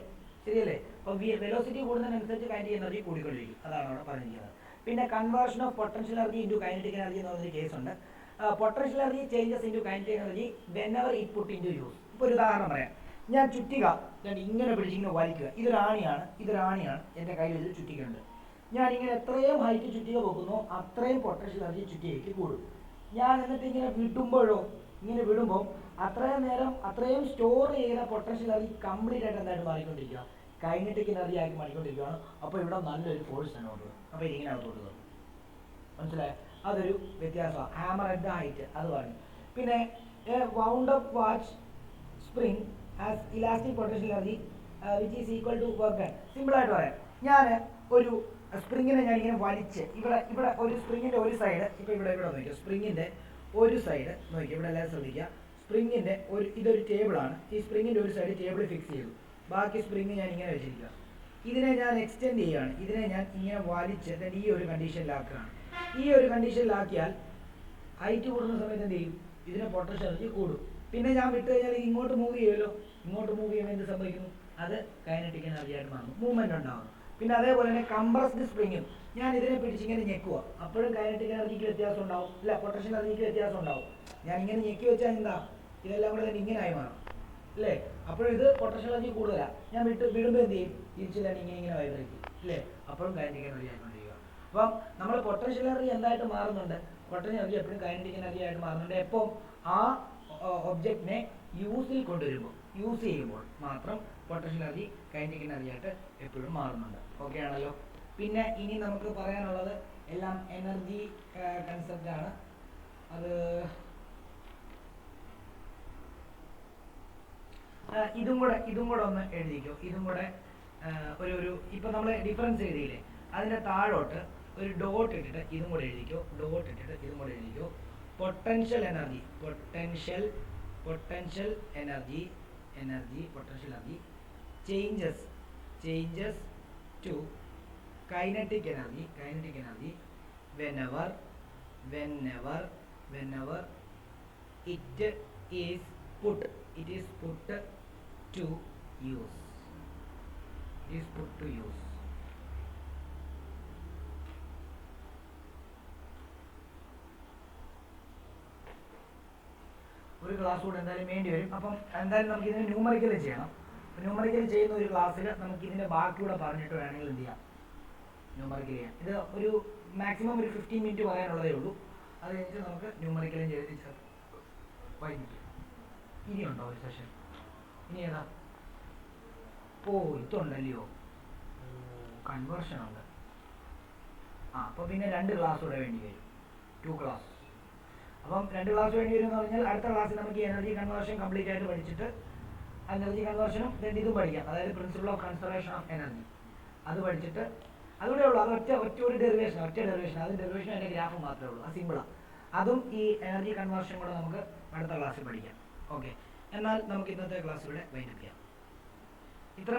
ശരിയല്ലേ? അപ്പോൾ വെലോസിറ്റി കൂടുന്നതിനനുസരിച്ച് കൈനറ്റിക് എനർജി കൂടിക്കൊണ്ടിരിക്കും. അതാണ് അവിടെ പറഞ്ഞിരിക്കുന്നത്. പിന്നെ conversion of potential energy into kinetic energy എന്ന് പറഞ്ഞൊരു കേസുണ്ട്. Potential energy changes into kinetic energy whenever it put into use. ഇപ്പോൾ ഒരു ഉദാഹരണം പറയാം. ഞാൻ ചുറ്റിക ഇങ്ങനെ പിടിച്ചിങ്ങനെ വലിക്കുക. ഇതൊരാണിയാണ്, എൻ്റെ കയ്യിൽ ഒരു ചുറ്റികയുണ്ട്. ഞാൻ ഇങ്ങനെ എത്രയും ഹൈറ്റ് ചുറ്റിക പോകുന്നോ അത്രയും പൊട്ടൻഷ്യൽ എനർജി ചുറ്റികയ്ക്ക് കൂടും. ഞാൻ എന്നിട്ട് ഇങ്ങനെ വിടുമ്പോൾ അത്രയും നേരം അത്രയും സ്റ്റോർ ചെയ്ത പൊട്ടൻഷ്യൽ എനർജി കംപ്ലീറ്റ് ആയിട്ട് എന്തായിട്ട് മാറിക്കൊണ്ടിരിക്കുക? കൈനറ്റിക് എനർജി ആക്കി മാറിക്കൊണ്ടിരിക്കുകയാണ്. അപ്പോൾ ഇവിടെ നല്ലൊരു ഫോഴ്സ് തന്നെ ഉണ്ട്. അപ്പോൾ ഇതിങ്ങനെ അകത്തോട്ട് കയറും. മനസ്സിലായോ? അതൊരു വ്യത്യാസമാണ്. ഹാമർ അറ്റ് ദ ഹൈറ്റ് അത് പറഞ്ഞു. പിന്നെ wound up watch spring as elastic potential energy which is equal to work done. സിമ്പിളായിട്ട് പറയാം. ഞാൻ ഒരു സ്പ്രിങ്ങിനെ ഞാനിങ്ങനെ വലിച്ച് ഇവിടെ ഒരു സ്പ്രിങ്ങിൻ്റെ ഒരു സൈഡ്, ഇപ്പോൾ ഇവിടെ നോക്കിയോ, സ്പ്രിങ്ങിൻ്റെ ഒരു സൈഡ് നോക്കിയോ, ഇവിടെ എല്ലാവരും ശ്രദ്ധിക്കുക. സ്പ്രിങ്ങിൻ്റെ ഇതൊരു ടേബിളാണ്. ഈ സ്പ്രിങ്ങിൻ്റെ ഒരു സൈഡ് ടേബിളിൽ ഫിക്സ് ചെയ്തു. ബാക്കി സ്പ്രിങ് ഞാൻ ഇങ്ങനെ വെച്ചിരിക്കുക. ഇതിനെ ഞാൻ എക്സ്റ്റെൻഡ് ചെയ്യുകയാണ്. ഇതിനെ ഞാൻ ഇങ്ങനെ വലിച്ച് ഈ ഒരു കണ്ടീഷനിലാക്കുകയാണ്. ഈ ഒരു കണ്ടീഷനിലാക്കിയാൽ ഹൈറ്റ് കൂടുന്ന സമയത്ത് എന്ത് ചെയ്യും? ഇതിന് പൊട്ടൻഷ്യൽ എനർജി കൂടും. പിന്നെ ഞാൻ വിട്ട് കഴിഞ്ഞാൽ ഇങ്ങോട്ട് മൂവ് ചെയ്യുമല്ലോ. ഇങ്ങോട്ട് മൂവ് ചെയ്യുമ്പോൾ എന്ത് സംഭവിക്കുന്നു? അത് കൈനറ്റിക് എനർജി ആയിട്ട് മാറുന്നു, മൂവ്മെൻറ്റ് ഉണ്ടാകുന്നു. പിന്നെ അതേപോലെ തന്നെ കംപ്രസ്ഡ് സ്പ്രിങ്ങും ഞാൻ ഇതിനെ പിടിച്ചിങ്ങനെ ഞെക്കുക. അപ്പോഴും കൈനറ്റിക് എനർജിക്ക് വ്യത്യാസം ഉണ്ടാവും, ഇല്ല പൊട്ടൻഷ്യൽ എനർജിക്ക് വ്യത്യാസം ഉണ്ടാവും. ഞാൻ ഇങ്ങനെ ഞെക്കി വെച്ചാൽ എന്താ? ഇതെല്ലാം കൂടെ തന്നെ ഇങ്ങനെ ആയി മാറും, അല്ലേ? അപ്പോഴും ഇത് പൊട്ടൻഷ്യൽ എനർജി കൂടുതലാണ്. ഞാൻ വിടുമ്പോൾ എന്ത് ചെയ്യും? തിരിച്ചില്ലാണ്ട് ഇങ്ങനെ വൈബ്രേറ്റ്, അല്ലേ? അപ്പോഴും കൈനറ്റിക് എനർജി ആയിക്കൊണ്ടിരിക്കുക. അപ്പം നമ്മൾ പൊട്ടൻഷ്യൽ എനർജി എന്തായിട്ട് മാറുന്നുണ്ട്? പൊട്ടൻഷ്യൽ എനർജി എപ്പോഴും കൈനറ്റിക് എനർജി ആയിട്ട് മാറുന്നുണ്ട്. എപ്പോൾ? ആ ഒബ്ജക്റ്റിനെ യൂസ് ചെയ്യുമ്പോൾ മാത്രം പൊട്ടൻഷ്യൽ എനർജി കൈനറ്റിക് എനർജി ആയിട്ട് എപ്പോഴും മാറുന്നുണ്ട്. ഓക്കെ ആണല്ലോ? പിന്നെ ഇനി നമുക്ക് പറയാനുള്ളത് എല്ലാം എനർജി കൺസെപ്റ്റ് ആണ്. അത് ഇതും കൂടെ ഒന്ന് എഴുതിക്കോ. ഇതും കൂടെ ഒരു ഇപ്പം നമ്മൾ ഡിഫറൻസ് എഴുതിയില്ലേ, അതിൻ്റെ താഴോട്ട് ഒരു ഡോട്ട് ഇട്ടിട്ട് ഇതും കൂടെ എഴുതിക്കോ. Potential energy changes to kinetic energy whenever it is put to use. ഒരു ക്ലാസ് കൂടെ എന്തായാലും വേണ്ടി വരും. അപ്പം എന്തായാലും നമുക്ക് ഇതിന് ന്യൂമറിക്കൽ ചെയ്യണം. ന്യൂമറിക്കൽ ചെയ്യുന്ന ഒരു ക്ലാസ്സിൽ നമുക്ക് ഇതിൻ്റെ ബാക്കിയൂടെ പറഞ്ഞിട്ട് വേണമെങ്കിൽ എന്ത് ചെയ്യാം? ന്യൂമറിക്കൽ ചെയ്യാം. ഇത് ഒരു മാക്സിമം ഒരു 15 മിനിറ്റ് പറയാനുള്ളതേ ഉള്ളൂ. അത് കഴിഞ്ഞിട്ട് നമുക്ക് ന്യൂമറിക്കലും ചെയ്ത് വൈകിട്ട് ഇനിയുണ്ടോ ഒരു സെഷൻ? ഇനി ഏതാ? ഓ ഇതുണ്ടല്ലയോ, കൺവേർഷൻ ഉണ്ട്. അപ്പോൾ പിന്നെ 2 ക്ലാസ് കൂടെ വേണ്ടി വരും, 2 ക്ലാസ്. അപ്പം 2 ക്ലാസ് വേണ്ടി വരും എന്ന് പറഞ്ഞാൽ അടുത്ത ക്ലാസ്സിൽ നമുക്ക് എനർജി കൺവേർഷൻ കംപ്ലീറ്റ് ആയിട്ട് പഠിച്ചിട്ട് എനർജി കൺവേർഷനും ഇതും പഠിക്കാം. അതായത് principle of conservation of energy അത് പഠിച്ചിട്ട് അതുകൂടെ ഉള്ളൂ. അത് ഒറ്റ ഒരു ഡെറിവേഷൻ, അത് ഡെറിവേഷൻ അതിൻ്റെ ഗ്രാഫ് മാത്രമേ ഉള്ളൂ. അത് സിമ്പിളാണ്. അതും ഈ എനർജി കൺവേർഷൻ കൂടെ നമുക്ക് അടുത്ത ക്ലാസ്സിൽ പഠിക്കാം. ഓക്കെ, എന്നാൽ നമുക്ക് ഇന്നത്തെ ക്ലാസ്സിലൂടെ വൈൻഡപ്പ് ചെയ്യാം. ഇത്ര